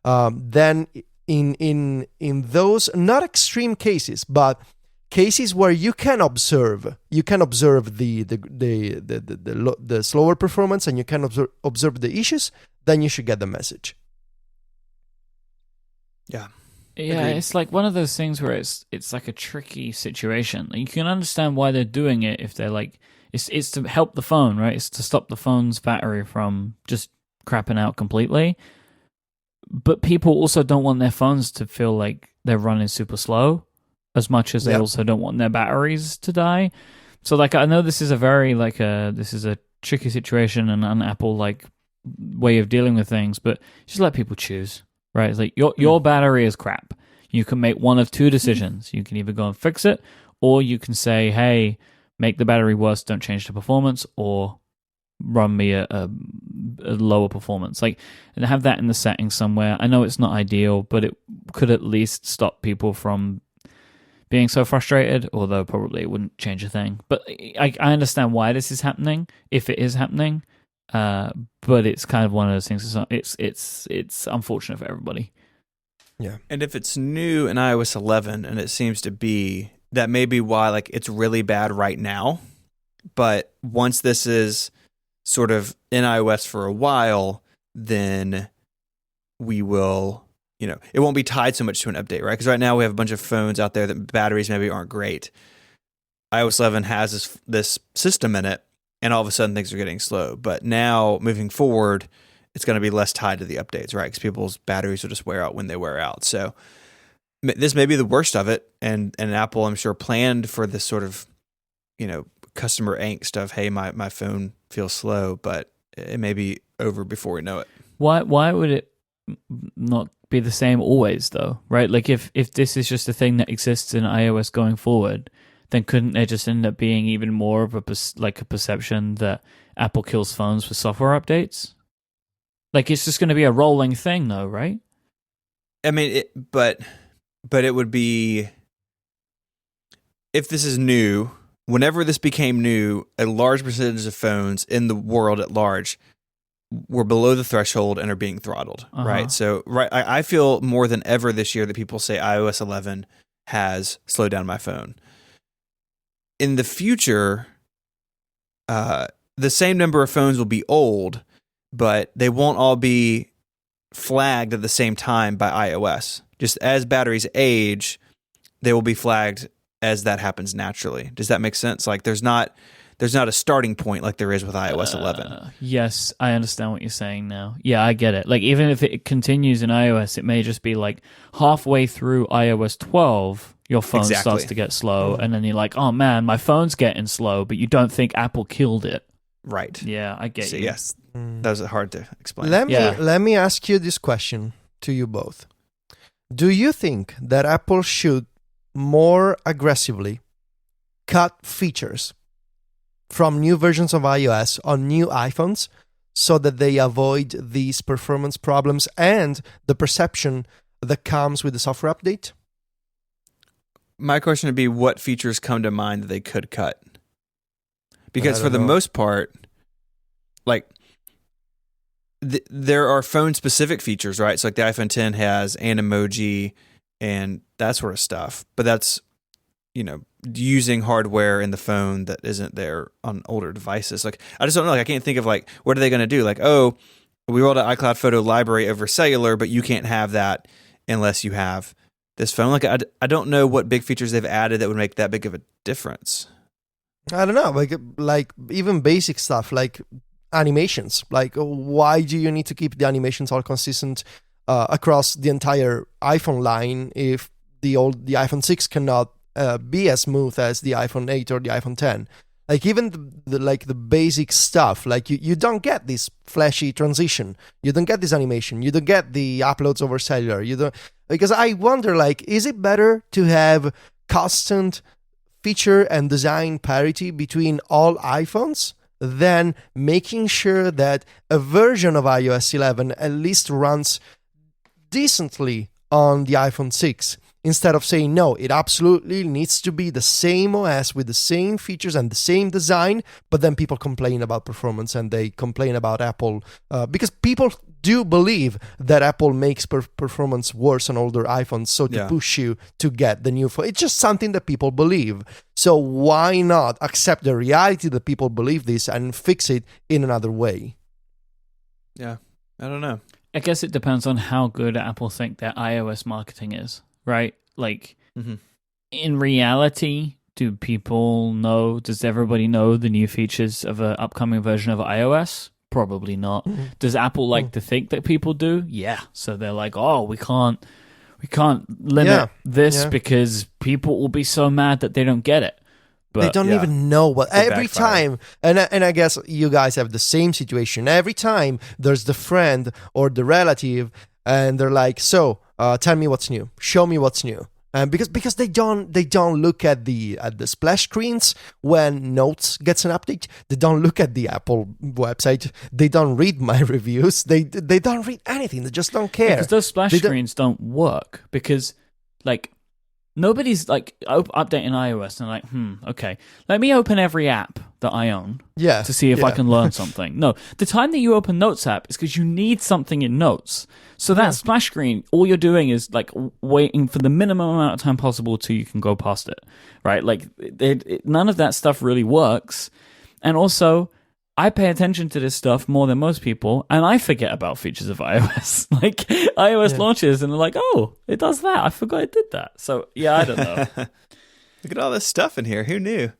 then in those not extreme cases, but cases where you can observe the slower performance, and you can observe the issues, then you should get the message. Yeah, Agreed. It's like one of those things where it's like a tricky situation. You can understand why they're doing it if they're like, it's to help the phone, right? It's to stop the phone's battery from just crapping out completely. But people also don't want their phones to feel like they're running super slow as much as they also don't want their batteries to die. So like, I know this is a very this is a tricky situation and an Apple like way of dealing with things, but just let people choose, right? It's like your battery is crap. You can make one of two decisions. You can either go and fix it, or you can say, hey, make the battery worse, don't change the performance, or run me a lower performance. Like, and have that in the settings somewhere. I know it's not ideal, but it could at least stop people from being so frustrated, although probably it wouldn't change a thing. But I understand why this is happening, if it is happening. But it's kind of one of those things. It's unfortunate for everybody. Yeah. And if it's new in iOS 11, and it seems to be, that may be why like it's really bad right now. But once this is sort of in iOS for a while, then we will, it won't be tied so much to an update, right? Because right now we have a bunch of phones out there that batteries maybe aren't great. iOS 11 has this system in it, and all of a sudden things are getting slow. But now, moving forward, it's going to be less tied to the updates, right? Because people's batteries will just wear out when they wear out. So this may be the worst of it, and Apple, I'm sure, planned for this sort of, customer angst of, hey, my phone feels slow, but it may be over before we know it. Why would it not be the same always, though, right? Like, if this is just a thing that exists in iOS going forward, then couldn't there just end up being even more of a perception that Apple kills phones with software updates? Like, it's just going to be a rolling thing, though, right? I mean, but it would be, if this is new, whenever this became new, a large percentage of phones in the world at large were below the threshold and are being throttled, right? So, I feel more than ever this year that people say iOS 11 has slowed down my phone. In the future, the same number of phones will be old, but they won't all be flagged at the same time by iOS. Just as batteries age, they will be flagged as that happens naturally. Does that make sense? Like, there's not a starting point like there is with iOS 11. Yes, I understand what you're saying now. Yeah, I get it. Like, even if it continues in iOS, it may just be like halfway through iOS 12, your phone starts to get slow, and then you're like, oh man, my phone's getting slow, but you don't think Apple killed it. Right. Yeah, I get you. Yes, that was hard to explain. Let me ask you this question to you both. Do you think that Apple should more aggressively cut features from new versions of iOS on new iPhones so that they avoid these performance problems and the perception that comes with the software update? My question would be, what features come to mind that they could cut? Because for the most part, like, there are phone-specific features, right? So like the iPhone 10 has Animoji and that sort of stuff. But that's, using hardware in the phone that isn't there on older devices. Like, I just don't know. Like, I can't think of, like, what are they going to do? Like, oh, we rolled out iCloud Photo Library over cellular, but you can't have that unless you have this phone. Like, I don't know what big features they've added that would make that big of a difference. I don't know. Like even basic stuff like animations. Like, why do you need to keep the animations all consistent across the entire iPhone line if the iPhone 6 cannot be as smooth as the iPhone 8 or the iPhone 10? Like, even the basic stuff, like you don't get this flashy transition, you don't get this animation, you don't get the uploads over cellular, you don't, because I wonder, like, is it better to have constant feature and design parity between all iPhones than making sure that a version of iOS 11 at least runs decently on the iPhone 6? Instead of saying, no, it absolutely needs to be the same OS with the same features and the same design, but then people complain about performance and they complain about Apple because people do believe that Apple makes performance worse on older iPhones, so to push you to get the new phone. It's just something that people believe. So why not accept the reality that people believe this and fix it in another way? Yeah, I don't know. I guess it depends on how good Apple think their iOS marketing is. Right? Like, in reality, does everybody know the new features of an upcoming version of iOS? Probably not. Does Apple like to think that people do? Yeah. So they're like, oh, we can't limit this because people will be so mad that they don't get it. But they don't even know what. Every time, and I guess you guys have the same situation. Every time there's the friend or the relative, and they're like, "So, tell me what's new. Show me what's new." And because they don't look at the splash screens when Notes gets an update. They don't look at the Apple website. They don't read my reviews. They don't read anything. They just don't care. Because those splash screens don't work because like. Nobody's like updating iOS and like, okay, let me open every app that I own to see if I can learn something. No, the time that you open Notes app is because you need something in Notes. So that splash screen, all you're doing is like waiting for the minimum amount of time possible till you can go past it, right? Like none of that stuff really works. And also, I pay attention to this stuff more than most people, and I forget about features of iOS. Like, iOS launches, and they're like, oh, it does that. I forgot it did that. So, yeah, I don't know. Look at all this stuff in here. Who knew?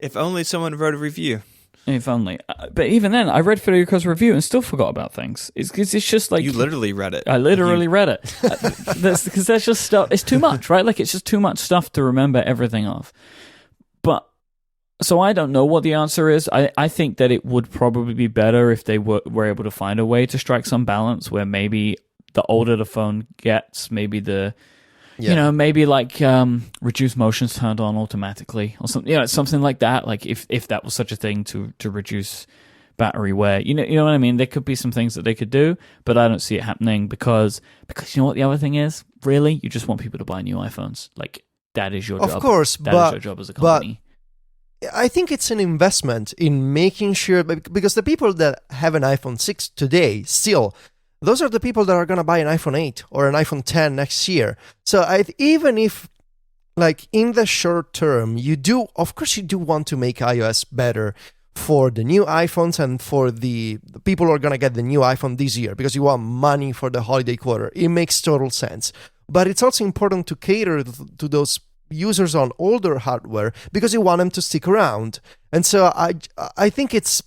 If only someone wrote a review. If only. But even then, I read Federico's review and still forgot about things. It's just like... You literally read it. I literally read it. Because there's just stuff... It's too much, right? Like, it's just too much stuff to remember everything of. But... So I don't know what the answer is. I think that it would probably be better if they were able to find a way to strike some balance where maybe the older the phone gets, maybe maybe like reduce motions turned on automatically or something. Something like that. Like if that was such a thing to reduce battery wear. You know what I mean? There could be some things that they could do, but I don't see it happening because you know what the other thing is? Really, you just want people to buy new iPhones. Like that is your job. Of course, that is your job as a company. I think it's an investment in making sure, because the people that have an iPhone 6 today, still, those are the people that are going to buy an iPhone 8 or an iPhone 10 next year. So even if, like, in the short term, of course you do want to make iOS better for the new iPhones and for the people who are going to get the new iPhone this year, because you want money for the holiday quarter. It makes total sense. But it's also important to cater to those users on older hardware because you want them to stick around. And so I think it's,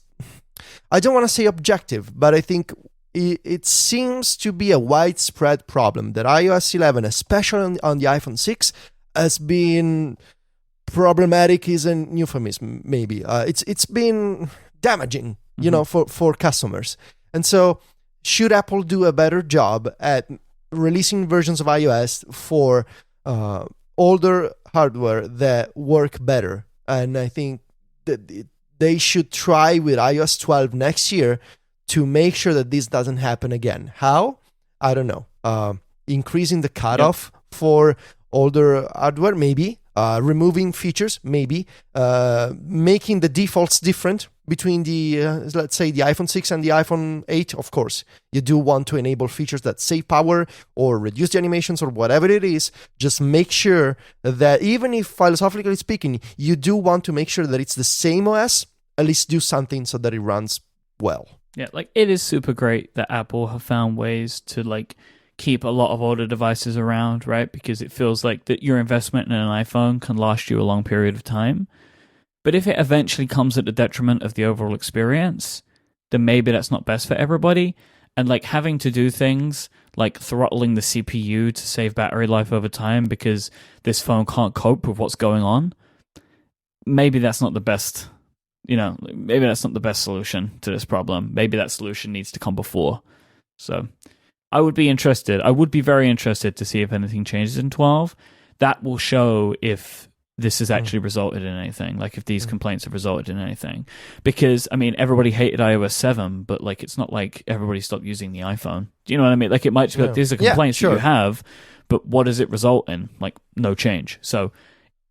I don't want to say objective, but I think it seems to be a widespread problem that iOS 11, especially on the iPhone 6, has been problematic is an euphemism, maybe. It's been damaging, for customers. And so should Apple do a better job at releasing versions of iOS for older hardware that work better? And I think that they should try with iOS 12 next year to make sure that this doesn't happen again. How? I don't know. Increasing the cutoff for older hardware, maybe. Removing features, maybe. Making the defaults different between the, let's say, the iPhone 6 and the iPhone 8, of course. You do want to enable features that save power or reduce the animations or whatever it is. Just make sure that even if, philosophically speaking, you do want to make sure that it's the same OS, at least do something so that it runs well. Yeah, like, it is super great that Apple have found ways to, like, keep a lot of older devices around, right? Because it feels like that your investment in an iPhone can last you a long period of time. But if it eventually comes at the detriment of the overall experience, then maybe that's not best for everybody. And like having to do things like throttling the CPU to save battery life over time because this phone can't cope with what's going on, maybe that's not the best, maybe that's not the best solution to this problem. Maybe that solution needs to come before. So I would be very interested to see if anything changes in 12. That will show if this has actually resulted in anything, like if these complaints have resulted in anything. Because, I mean, everybody hated iOS 7, but like it's not like everybody stopped using the iPhone. Do you know what I mean? Like it might be like, these are complaints that you have, but what does it result in? Like no change. So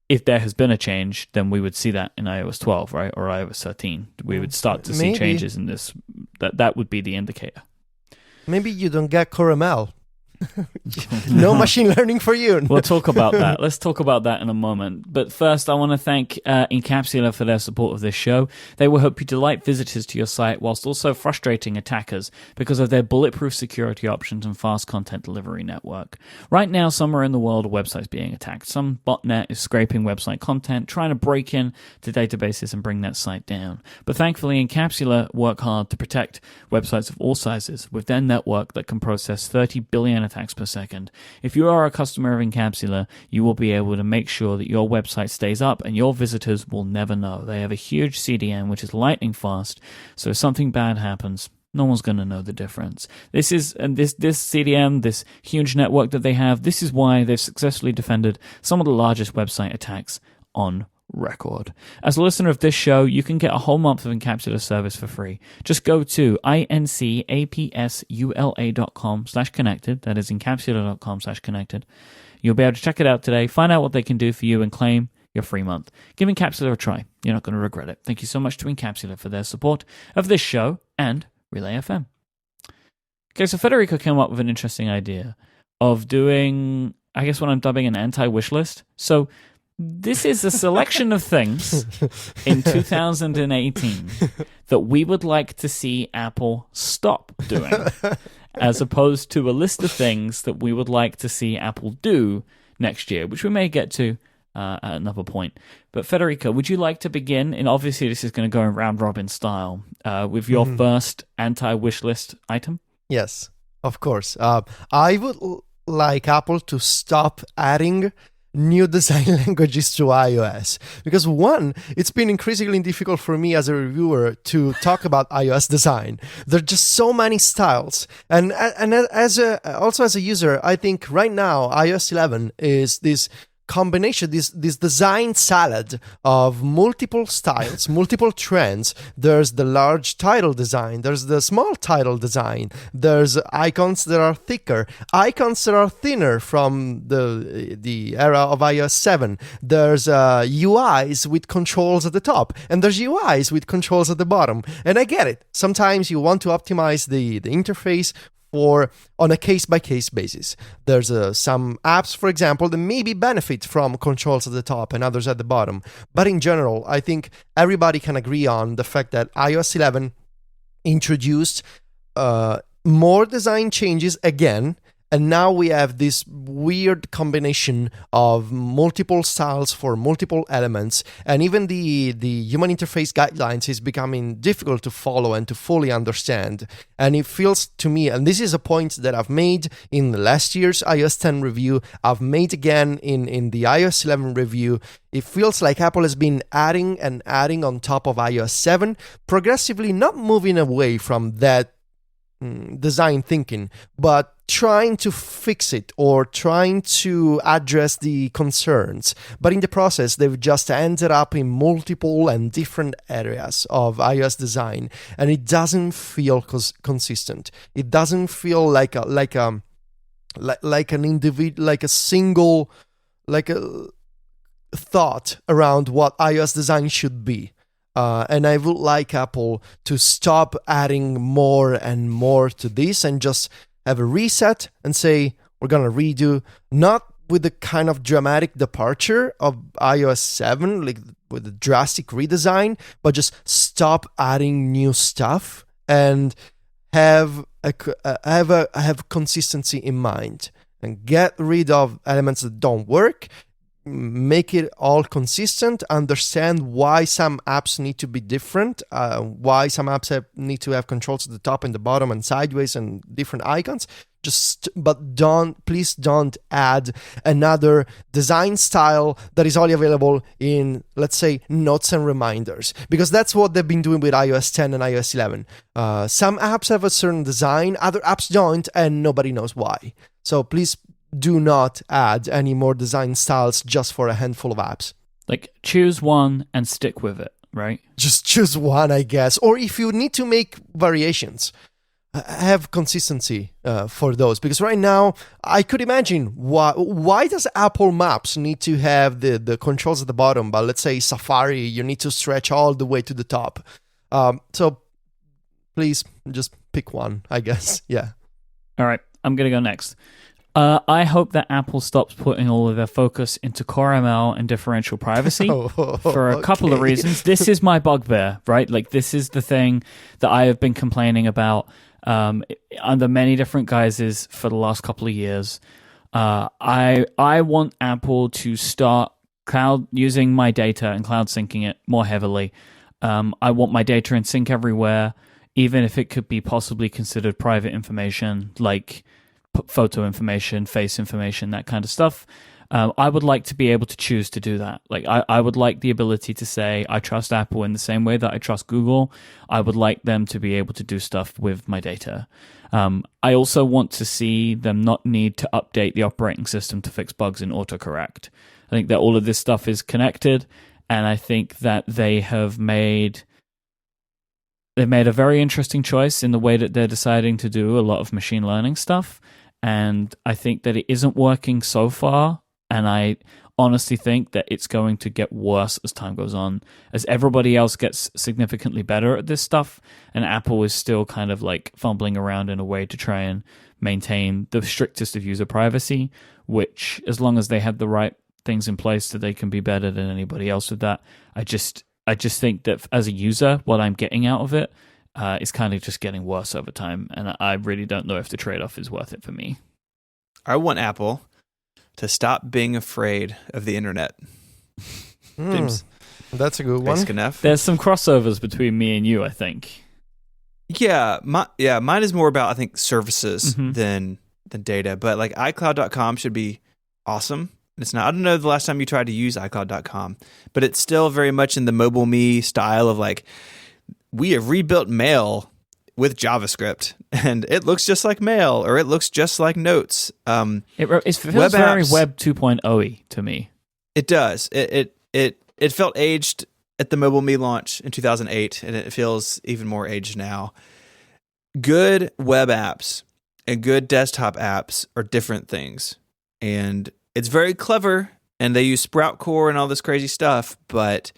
if there has been a change, then we would see that in iOS 12, right? Or iOS 13. We would start to see changes in this. That would be the indicator. Maybe you don't get Caramel. No machine learning for you. We'll talk about that. Let's talk about that in a moment. But first, I want to thank Incapsula for their support of this show. They will help you delight visitors to your site whilst also frustrating attackers because of their bulletproof security options and fast content delivery network. Right now, somewhere in the world, a website's being attacked. Some botnet is scraping website content, trying to break in to databases and bring that site down. But thankfully, Incapsula work hard to protect websites of all sizes with their network that can process 30 billion attacks per second. If you are a customer of Incapsula, you will be able to make sure that your website stays up and your visitors will never know. They have a huge CDN which is lightning fast, so if something bad happens, no one's going to know the difference. This CDN, this huge network that they have, this is why they've successfully defended some of the largest website attacks on record. As a listener of this show, you can get a whole month of Incapsula service for free. Just go to incapsula.com/connected. That is incapsula.com/connected. You'll be able to check it out today, find out what they can do for you, and claim your free month. Give Incapsula a try. You're not going to regret it. Thank you so much to Incapsula for their support of this show and Relay FM. Okay, so Federico came up with an interesting idea of doing, I guess what I'm dubbing an anti-wishlist. So this is a selection of things in 2018 that we would like to see Apple stop doing, as opposed to a list of things that we would like to see Apple do next year, which we may get to at another point. But Federico, would you like to begin? And obviously this is going to go in round robin style with your first anti-wish list item. Yes, of course. I would like Apple to stop adding new design languages to iOS, because one, it's been increasingly difficult for me as a reviewer to talk about iOS design. There are just so many styles, and also as a user, I think right now iOS 11 is this combination, this design salad of multiple styles, multiple trends. There's the large title design, there's the small title design, there's icons that are thicker, icons that are thinner from the era of iOS 7. There's UIs with controls at the top, and there's UIs with controls at the bottom. And I get it. Sometimes you want to optimize the interface or on a case-by-case basis. There's some apps, for example, that maybe benefit from controls at the top and others at the bottom. But in general, I think everybody can agree on the fact that iOS 11 introduced more design changes again, and now we have this weird combination of multiple styles for multiple elements, and even the human interface guidelines is becoming difficult to follow and to fully understand. And it feels to me, and this is a point that I've made in the last year's iOS 10 review, I've made again in the iOS 11 review, it feels like Apple has been adding and adding on top of iOS 7, progressively not moving away from that design thinking, but trying to fix it or trying to address the concerns. But in the process, they've just ended up in multiple and different areas of iOS design, and it doesn't feel consistent. It doesn't feel like a single thought around what iOS design should be. And I would like Apple to stop adding more and more to this and just have a reset and say, we're going to redo, not with the kind of dramatic departure of iOS 7, like with a drastic redesign, but just stop adding new stuff and have consistency in mind and get rid of elements that don't work. Make it all consistent, understand why some apps need to be different, why some apps need to have controls at the top and the bottom and sideways and different icons. But please don't add another design style that is only available in, let's say, notes and reminders, because that's what they've been doing with iOS 10 and iOS 11. Some apps have a certain design, other apps don't, and nobody knows why. So please do not add any more design styles just for a handful of apps. Like, choose one and stick with it, right? Just choose one, I guess. Or if you need to make variations, have consistency for those. Because right now, I could imagine why does Apple Maps need to have the controls at the bottom, but let's say Safari, you need to stretch all the way to the top. So please just pick one, I guess. Yeah. All right, I'm going to go next. I hope that Apple stops putting all of their focus into Core ML and differential privacy for a couple of reasons. This is my bugbear, right? Like, this is the thing that I have been complaining about under many different guises for the last couple of years. I want Apple to start cloud using my data and cloud syncing it more heavily. I want my data in sync everywhere, even if it could be possibly considered private information, like photo information, face information, that kind of stuff. I would like to be able to choose to do that. Like, I would like the ability to say, I trust Apple in the same way that I trust Google. I would like them to be able to do stuff with my data. I also want to see them not need to update the operating system to fix bugs in autocorrect. I think that all of this stuff is connected, and I think that they've made a very interesting choice in the way that they're deciding to do a lot of machine learning stuff. And I think that it isn't working so far. And I honestly think that it's going to get worse as time goes on, as everybody else gets significantly better at this stuff. And Apple is still kind of like fumbling around in a way to try and maintain the strictest of user privacy, which, as long as they have the right things in place, that they can be better than anybody else with that. I just think that as a user, what I'm getting out of it is kind of just getting worse over time, and I really don't know if the trade-off is worth it for me. I want Apple to stop being afraid of the internet. Seems that's a good one. basic enough. There's some crossovers between me and you, I think. Yeah, mine is more about, I think, services than data. But like iCloud.com should be awesome. It's not. I don't know the last time you tried to use iCloud.com, but it's still very much in the mobile me style of like, we have rebuilt Mail with JavaScript, and it looks just like Mail, or it looks just like Notes. It feels very Web 2.0-y to me. It does. It felt aged at the Mobile Me launch in 2008, and it feels even more aged now. Good web apps and good desktop apps are different things, and it's very clever, and they use Sprout Core and all this crazy stuff, but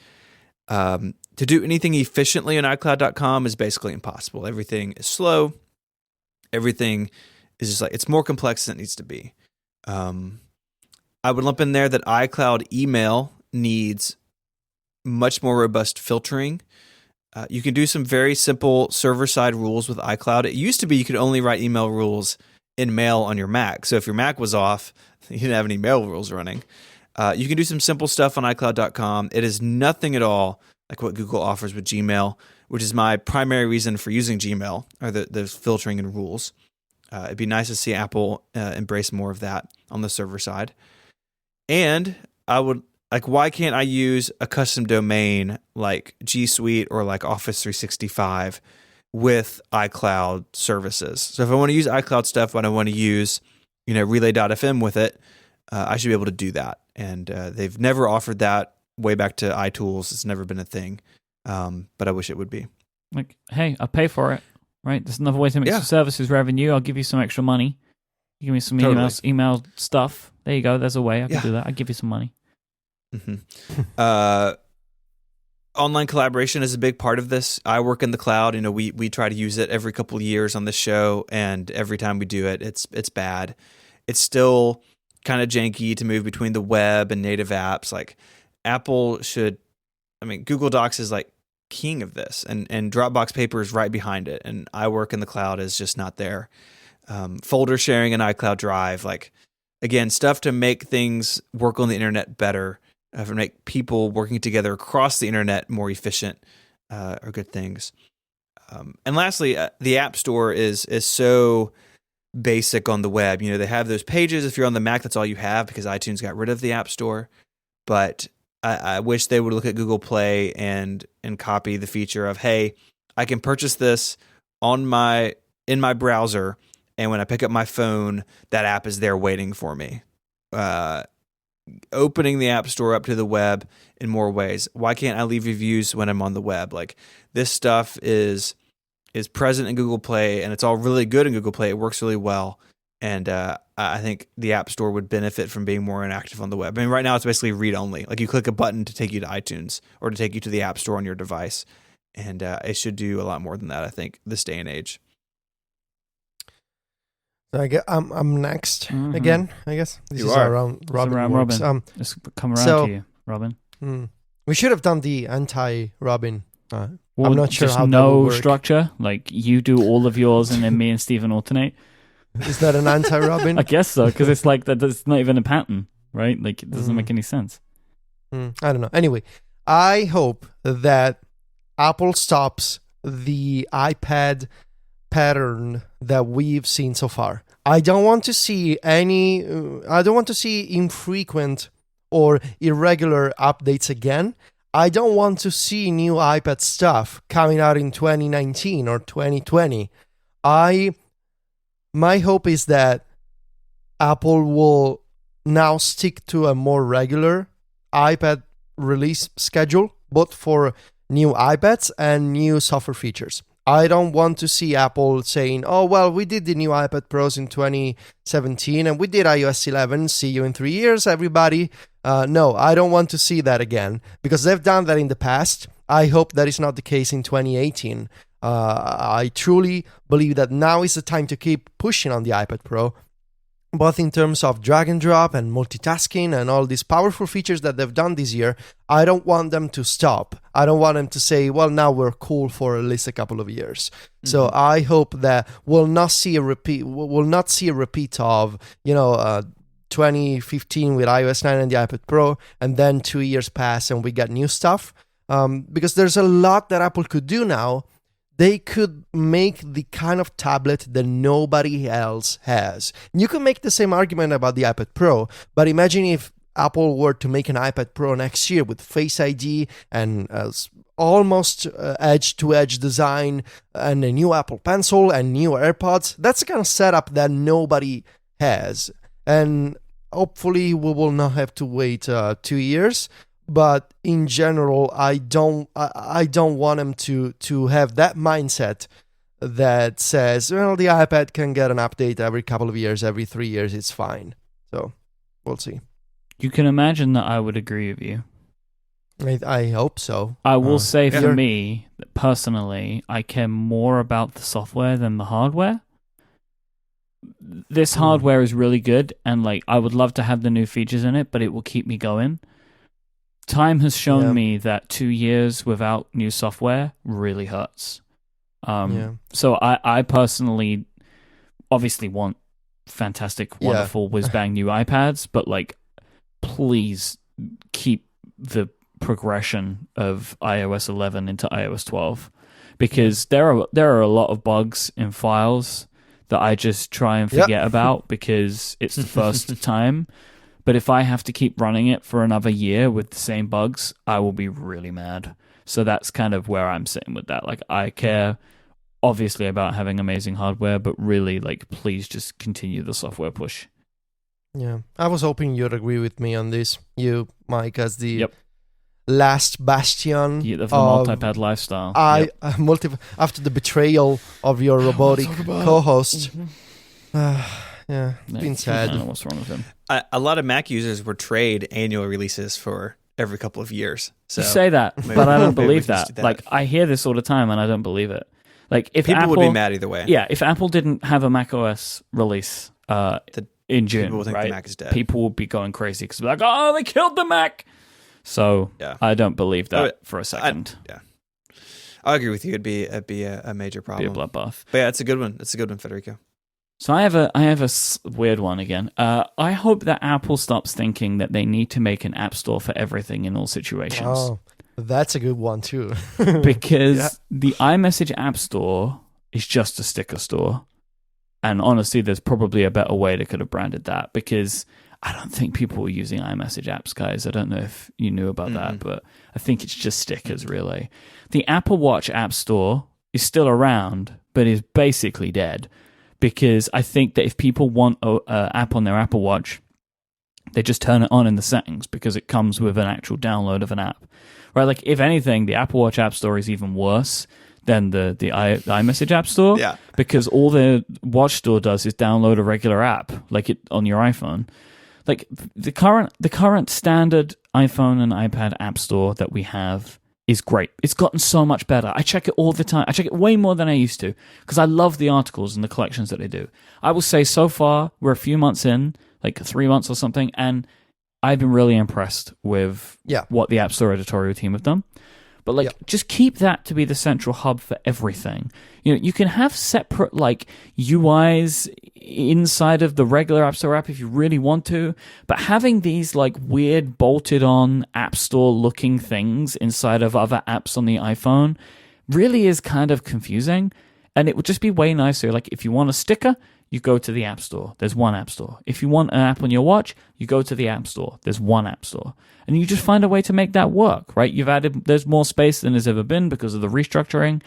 to do anything efficiently on iCloud.com is basically impossible. Everything is slow. Everything is just like, it's more complex than it needs to be. I would lump in there that iCloud email needs much more robust filtering. You can do some very simple server-side rules with iCloud. It used to be you could only write email rules in Mail on your Mac. So if your Mac was off, you didn't have any Mail rules running. You can do some simple stuff on iCloud.com. It is nothing at all like what Google offers with Gmail, which is my primary reason for using Gmail, are the filtering and rules. It'd be nice to see Apple embrace more of that on the server side. And I would, like, why can't I use a custom domain like G Suite or like Office 365 with iCloud services? So if I want to use iCloud stuff, but I want to use, relay.fm with it, I should be able to do that. And they've never offered that. Way back to iTools, it's never been a thing, but I wish it would be. Like, hey, I'll pay for it, right? There's another way to make some services revenue. I'll give you some extra money. You give me some email stuff. There you go. There's a way I can do that. I'll give you some money. Mm-hmm. Online collaboration is a big part of this. I work in the cloud. We try to use it every couple of years on this show, and every time we do it, it's bad. It's still kind of janky to move between the web and native apps. Like, Apple should, Google Docs is like king of this, and Dropbox Paper is right behind it, and iWork in the cloud is just not there. Folder sharing in iCloud Drive, like, again, stuff to make things work on the internet better, to make people working together across the internet more efficient, are good things. And lastly, the App Store is so basic on the web. They have those pages. If you're on the Mac, that's all you have because iTunes got rid of the App Store. But I wish they would look at Google Play and copy the feature of, hey, I can purchase this in my browser, and when I pick up my phone, that app is there waiting for me. Opening the App Store up to the web in more ways. Why can't I leave reviews when I'm on the web? Like, this stuff is present in Google Play, and it's all really good in Google Play. It works really well. And I think the App Store would benefit from being more inactive on the web. Right now it's basically read-only. Like, you click a button to take you to iTunes or to take you to the App Store on your device. And it should do a lot more than that, I think, this day and age. I'm next Mhm. again. I guess this You is are. around It's Robin. around works. Robin. Let's come around so- to you, Robin. We should have done the anti-Robin. Well, I'm not sure just how that no will work. structure. Like you do all of yours, and then me and Stephen alternate. Is that an anti-Robin? I guess so, because it's like that. It's not even a pattern, right? Like it doesn't Mm. make any sense. I don't know. Anyway, I hope that Apple stops the iPad pattern that we've seen so far. I don't want to see infrequent or irregular updates again. I don't want to see new iPad stuff coming out in 2019 or 2020. My hope is that Apple will now stick to a more regular iPad release schedule, both for new iPads and new software features. I don't want to see Apple saying, oh, well, we did the new iPad Pros in 2017 and we did iOS 11. See you in 3 years, everybody. No, I don't want to see that again because they've done that in the past. I hope that is not the case in 2018. I truly believe that now is the time to keep pushing on the iPad Pro, both in terms of drag and drop and multitasking and all these powerful features that they've done this year. I don't want them to stop. I don't want them to say, well, now we're cool for at least a couple of years. Mm-hmm. So I hope that we'll not see a repeat of, 2015 with iOS 9 and the iPad Pro, and then 2 years pass and we get new stuff. Because there's a lot that Apple could do now. They could make the kind of tablet that nobody else has. You can make the same argument about the iPad Pro, but imagine if Apple were to make an iPad Pro next year with Face ID and almost edge-to-edge design and a new Apple Pencil and new AirPods. That's the kind of setup that nobody has. And hopefully we will not have to wait 2 years. But in general, I don't want them to have that mindset that says, well, the iPad can get an update every couple of years, every 3 years, it's fine. So we'll see. You can imagine that I would agree with you. I hope so. I will say for yeah. me, personally, I care more about the software than the hardware. This hardware is really good, and like I would love to have the new features in it, but it will keep me going. Time has shown me that 2 years without new software really hurts. So I personally obviously want fantastic, wonderful, whiz-bang new iPads, but like, please keep the progression of iOS 11 into iOS 12, because there are a lot of bugs in files that I just try and forget about because it's the first time. But if I have to keep running it for another year with the same bugs, I will be really mad. So that's kind of where I'm sitting with that. Like, I care obviously about having amazing hardware, but really, like, please just continue the software push. Yeah, I was hoping you'd agree with me on this. You, Mike, as the last bastion of the multi-pad lifestyle. After the betrayal of your robotic co-host. Been sad. I don't know what's wrong with him. A lot of Mac users would trade annual releases for every couple of years. So you say that, but I don't believe that. Like, I hear this all the time, and I don't believe it. Like, if people Apple would be mad either way. Yeah, if Apple didn't have a macOS release in June, people would think right? the Mac is dead. People would be going crazy because they're like, "Oh, they killed the Mac." So I don't believe that for a second. I agree with you. It'd be a major problem. Be a bloodbath. But yeah, it's a good one. It's a good one, Federico. So I have a weird one again. I hope that Apple stops thinking that they need to make an app store for everything in all situations. Oh, that's a good one too. Because the iMessage app store is just a sticker store. And honestly, there's probably a better way they could have branded that, because I don't think people were using iMessage apps, guys. I don't know if you knew about that, but I think it's just stickers, really. The Apple Watch app store is still around, but is basically dead. Because I think that if people want an app on their Apple Watch, they just turn it on in the settings because it comes with an actual download of an app. Right? Like, if anything, the Apple Watch App Store is even worse than the iMessage App Store. Yeah. Because all the Watch Store does is download a regular app, like it on your iPhone. Like, the current standard iPhone and iPad App Store that we have is great. It's gotten so much better. I check it all the time. I check it way more than I used to because I love the articles and the collections that they do. I will say so far, we're a few months in, like 3 months or something, and I've been really impressed with what the App Store editorial team have done. But just keep that to be the central hub for everything. You can have separate like UIs inside of the regular App Store app if you really want to, but having these like weird bolted on App Store looking things inside of other apps on the iPhone really is kind of confusing. And it would just be way nicer. Like if you want a sticker, you go to the App Store. There's one App Store. If you want an app on your watch, you go to the App Store. There's one App Store. And you just find a way to make that work, right? There's more space than there's ever been because of the restructuring.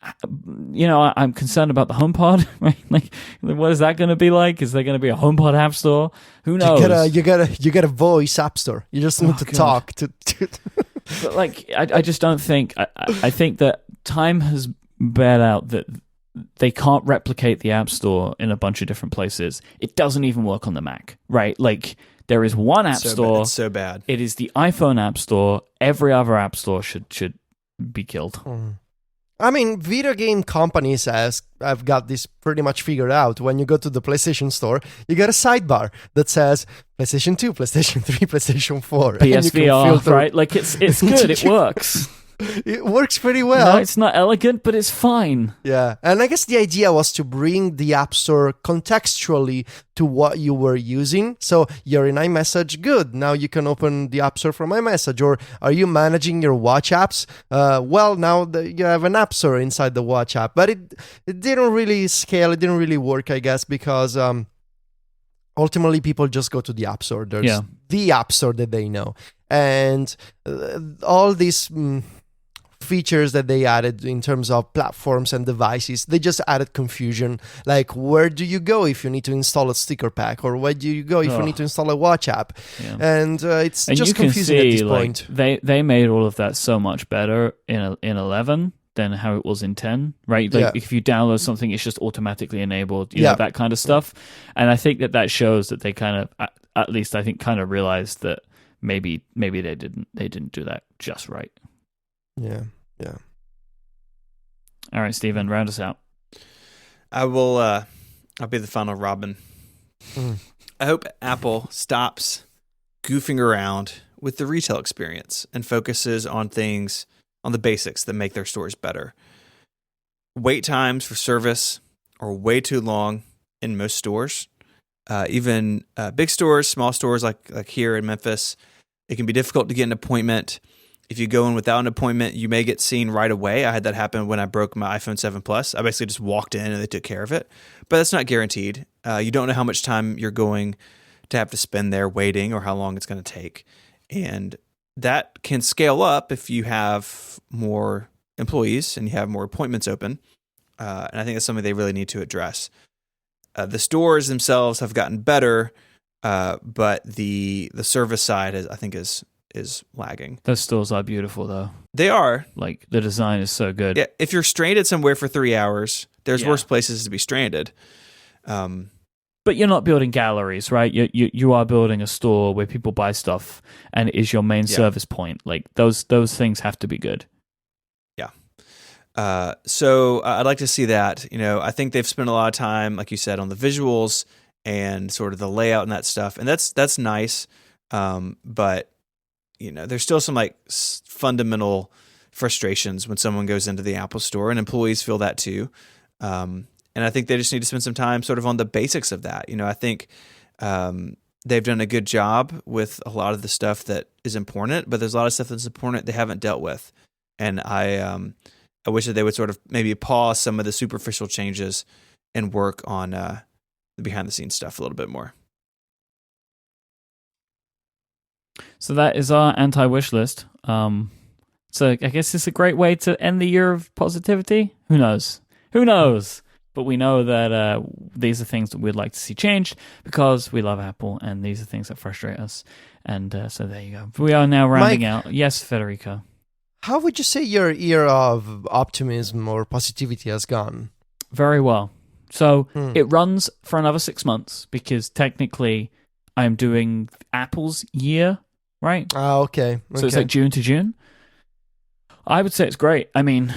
I'm concerned about the HomePod, right? Like, what is that going to be like? Is there going to be a HomePod App Store? Who knows? You got a voice App Store. You just need to talk to. But like, I just don't think. I think that time has bared out that they can't replicate the App Store in a bunch of different places. It doesn't even work on the Mac, right? Like, there is one App Store. It's so bad. It is the iPhone App Store. Every other App Store should be killed. I mean, video game companies have got this pretty much figured out. When you go to the PlayStation Store, you get a sidebar that says PlayStation 2, PlayStation 3, PlayStation 4. PSVR, right? Like, it's good. It works. It works pretty well. No, it's not elegant, but it's fine. Yeah, and I guess the idea was to bring the App Store contextually to what you were using. So you're in iMessage, good. Now you can open the App Store from iMessage. Or are you managing your Watch apps? Well, now you have an App Store inside the Watch app. But it didn't really scale. It didn't really work, I guess, because ultimately people just go to the App Store. There's the App Store that they know. And all these features that they added in terms of platforms and devices, they just added confusion. Like, where do you go if you need to install a sticker pack, or where do you go if you need to install a watch app? And it's just confusing at this point. They made all of that so much better in 11 than how it was in 10, right? Like if you download something, it's just automatically enabled, you know, that kind of stuff. And I think that shows that they kind of, at least I think, kind of realized that maybe they didn't do that just right. Yeah. All right, Stephen, round us out. I'll be the final Robin. I hope Apple stops goofing around with the retail experience and focuses on the basics that make their stores better. Wait times for service are way too long in most stores. Even big stores, small stores like here in Memphis, it can be difficult to get an appointment. If you go in without an appointment, you may get seen right away. I had that happen when I broke my iPhone 7 Plus. I basically just walked in and they took care of it. But that's not guaranteed. You don't know how much time you're going to have to spend there waiting or how long it's going to take. And that can scale up if you have more employees and you have more appointments open. And I think that's something they really need to address. The stores themselves have gotten better, but the service side, I think, is lagging. Those stores are beautiful, though. They are. Like, the design is so good. Yeah, if you're stranded somewhere for 3 hours, there's worse places to be stranded. But you're not building galleries, right? You are building a store where people buy stuff, and it is your main service point. Like, those things have to be good. Yeah. So I'd like to see that. You know, I think they've spent a lot of time, like you said, on the visuals and sort of the layout and that stuff, and that's nice. But you know, there's still some like fundamental frustrations when someone goes into the Apple Store, and employees feel that too. And I think they just need to spend some time sort of on the basics of that. You know, I think they've done a good job with a lot of the stuff that is important, but there's a lot of stuff that's important they haven't dealt with. And I wish that they would sort of maybe pause some of the superficial changes and work on the behind the scenes stuff a little bit more. So that is our anti-wish list. So I guess it's a great way to end the year of positivity. Who knows? But we know that these are things that we'd like to see changed because we love Apple, and these are things that frustrate us. And so there you go. We are now rounding out. Yes, Federico. How would you say your year of optimism or positivity has gone? Very well. So it runs for another 6 months because technically I'm doing Apple's year, right? Okay. So it's like June to June. I would say it's great. I mean,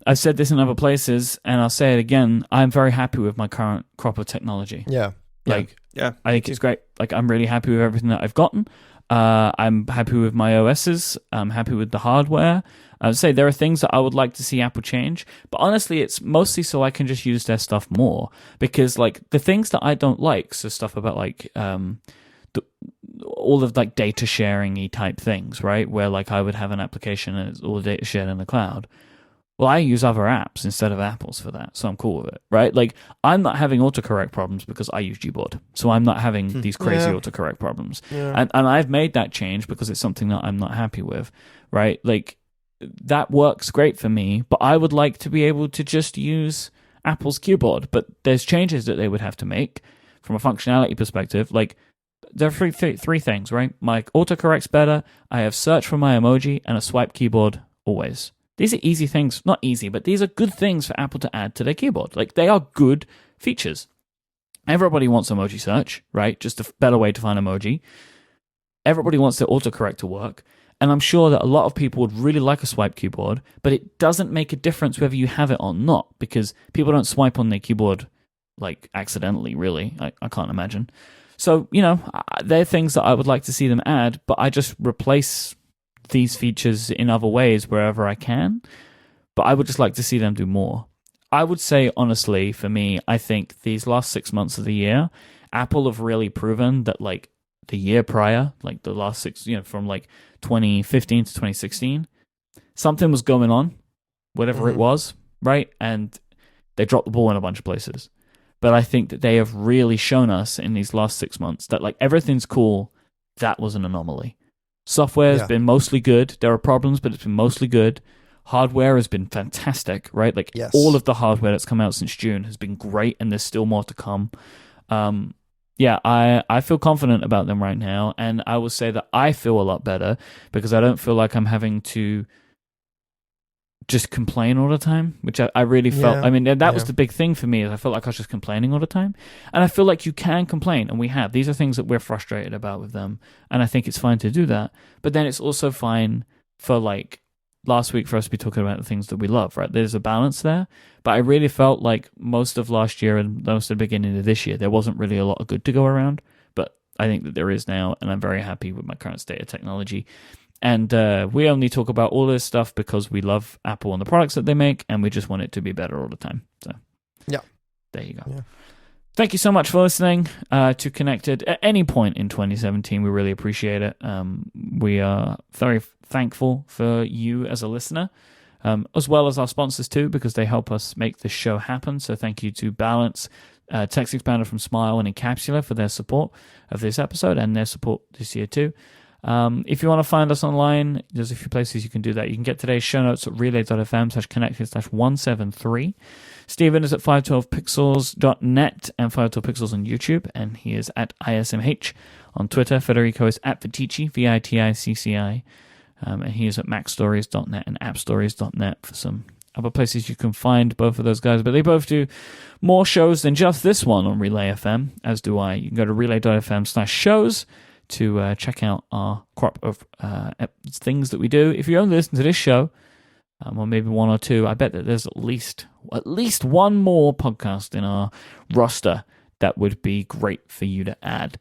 I've said this in other places, and I'll say it again. I'm very happy with my current crop of technology. Yeah. Like, Yeah. I think it's great. Like, I'm really happy with everything that I've gotten. I'm happy with my OSs. I'm happy with the hardware. I would say there are things that I would like to see Apple change, but honestly, it's mostly so I can just use their stuff more. Because, like, the things that I don't like, so stuff about, like, all of, like, data sharing-y type things, right? Where, like, I would have an application and it's all the data shared in the cloud. Well, I use other apps instead of Apple's for that, so I'm cool with it, right? Like, I'm not having autocorrect problems because I use Gboard, so I'm not having these crazy autocorrect problems. Yeah. And I've made that change because it's something that I'm not happy with, right? Like, that works great for me, but I would like to be able to just use Apple's keyboard. But there's changes that they would have to make from a functionality perspective. Like, there are three things, right? My autocorrect's better, I have search for my emoji, and a swipe keyboard always. These are easy things, not easy, but these are good things for Apple to add to their keyboard. Like, they are good features. Everybody wants emoji search, right? Just a better way to find emoji. Everybody wants their autocorrect to work. And I'm sure that a lot of people would really like a swipe keyboard, but it doesn't make a difference whether you have it or not, because people don't swipe on their keyboard, like, accidentally, really. I can't imagine. So, you know, they're things that I would like to see them add, but I just replace these features in other ways wherever I can. But I would just like to see them do more. I would say, honestly, for me, I think these last 6 months of the year, Apple have really proven that, like, the year prior, like the last 6, you know, from like 2015 to 2016, something was going on, whatever it was, right? And they dropped the ball in a bunch of places. But I think that they have really shown us in these last 6 months that, like, everything's cool. That was an anomaly. Software has been mostly good. There are problems, but it's been mostly good. Hardware has been fantastic, right? Like, all of the hardware that's come out since June has been great, and there's still more to come. Yeah, I feel confident about them right now, and I will say that I feel a lot better because I don't feel like I'm having to just complain all the time, which I really felt. I mean, that was the big thing for me, is I felt like I was just complaining all the time. And I feel like you can complain, and we have. These are things that we're frustrated about with them, and I think it's fine to do that. But then it's also fine for, like, last week for us to be talking about the things that we love, right? There's a balance there, but I really felt like most of last year and most of the beginning of this year, there wasn't really a lot of good to go around, but I think that there is now, and I'm very happy with my current state of technology. And we only talk about all this stuff because we love Apple and the products that they make, and we just want it to be better all the time. So, yeah, there you go. Yeah. Thank you so much for listening to Connected. At any point in 2017, we really appreciate it. We are very thankful for you as a listener, as well as our sponsors too, because they help us make this show happen. So thank you to Balance, Text Expander from Smile, and Encapsula for their support of this episode and their support this year too. If you want to find us online, there's a few places you can do that. You can get today's show notes at relay.fm/connected/173. Stephen is at 512pixels.net and 512pixels on YouTube, and he is at ISMH on Twitter. Federico is at Viticci, VITICCI, and he is at macstories.net and appstories.net for some other places you can find both of those guys. But they both do more shows than just this one on Relay FM, as do I. You can go to relay.fm/shows to check out our crop of things that we do. If you only listen to this show, or maybe one or two, I bet that there's at least one more podcast in our roster that would be great for you to add.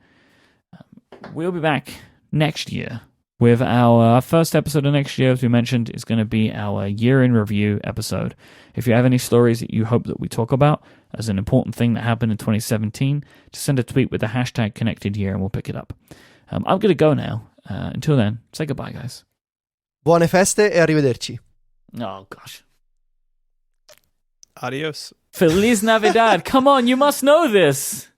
We'll be back next year with our first episode of next year, as we mentioned, is going to be our year in review episode. If you have any stories that you hope that we talk about as an important thing that happened in 2017, just send a tweet with the hashtag #ConnectedYear and we'll pick it up. I'm going to go now. Until then, say goodbye, guys. Buone feste e arrivederci. Oh, gosh. Adios. Feliz Navidad. Come on, you must know this.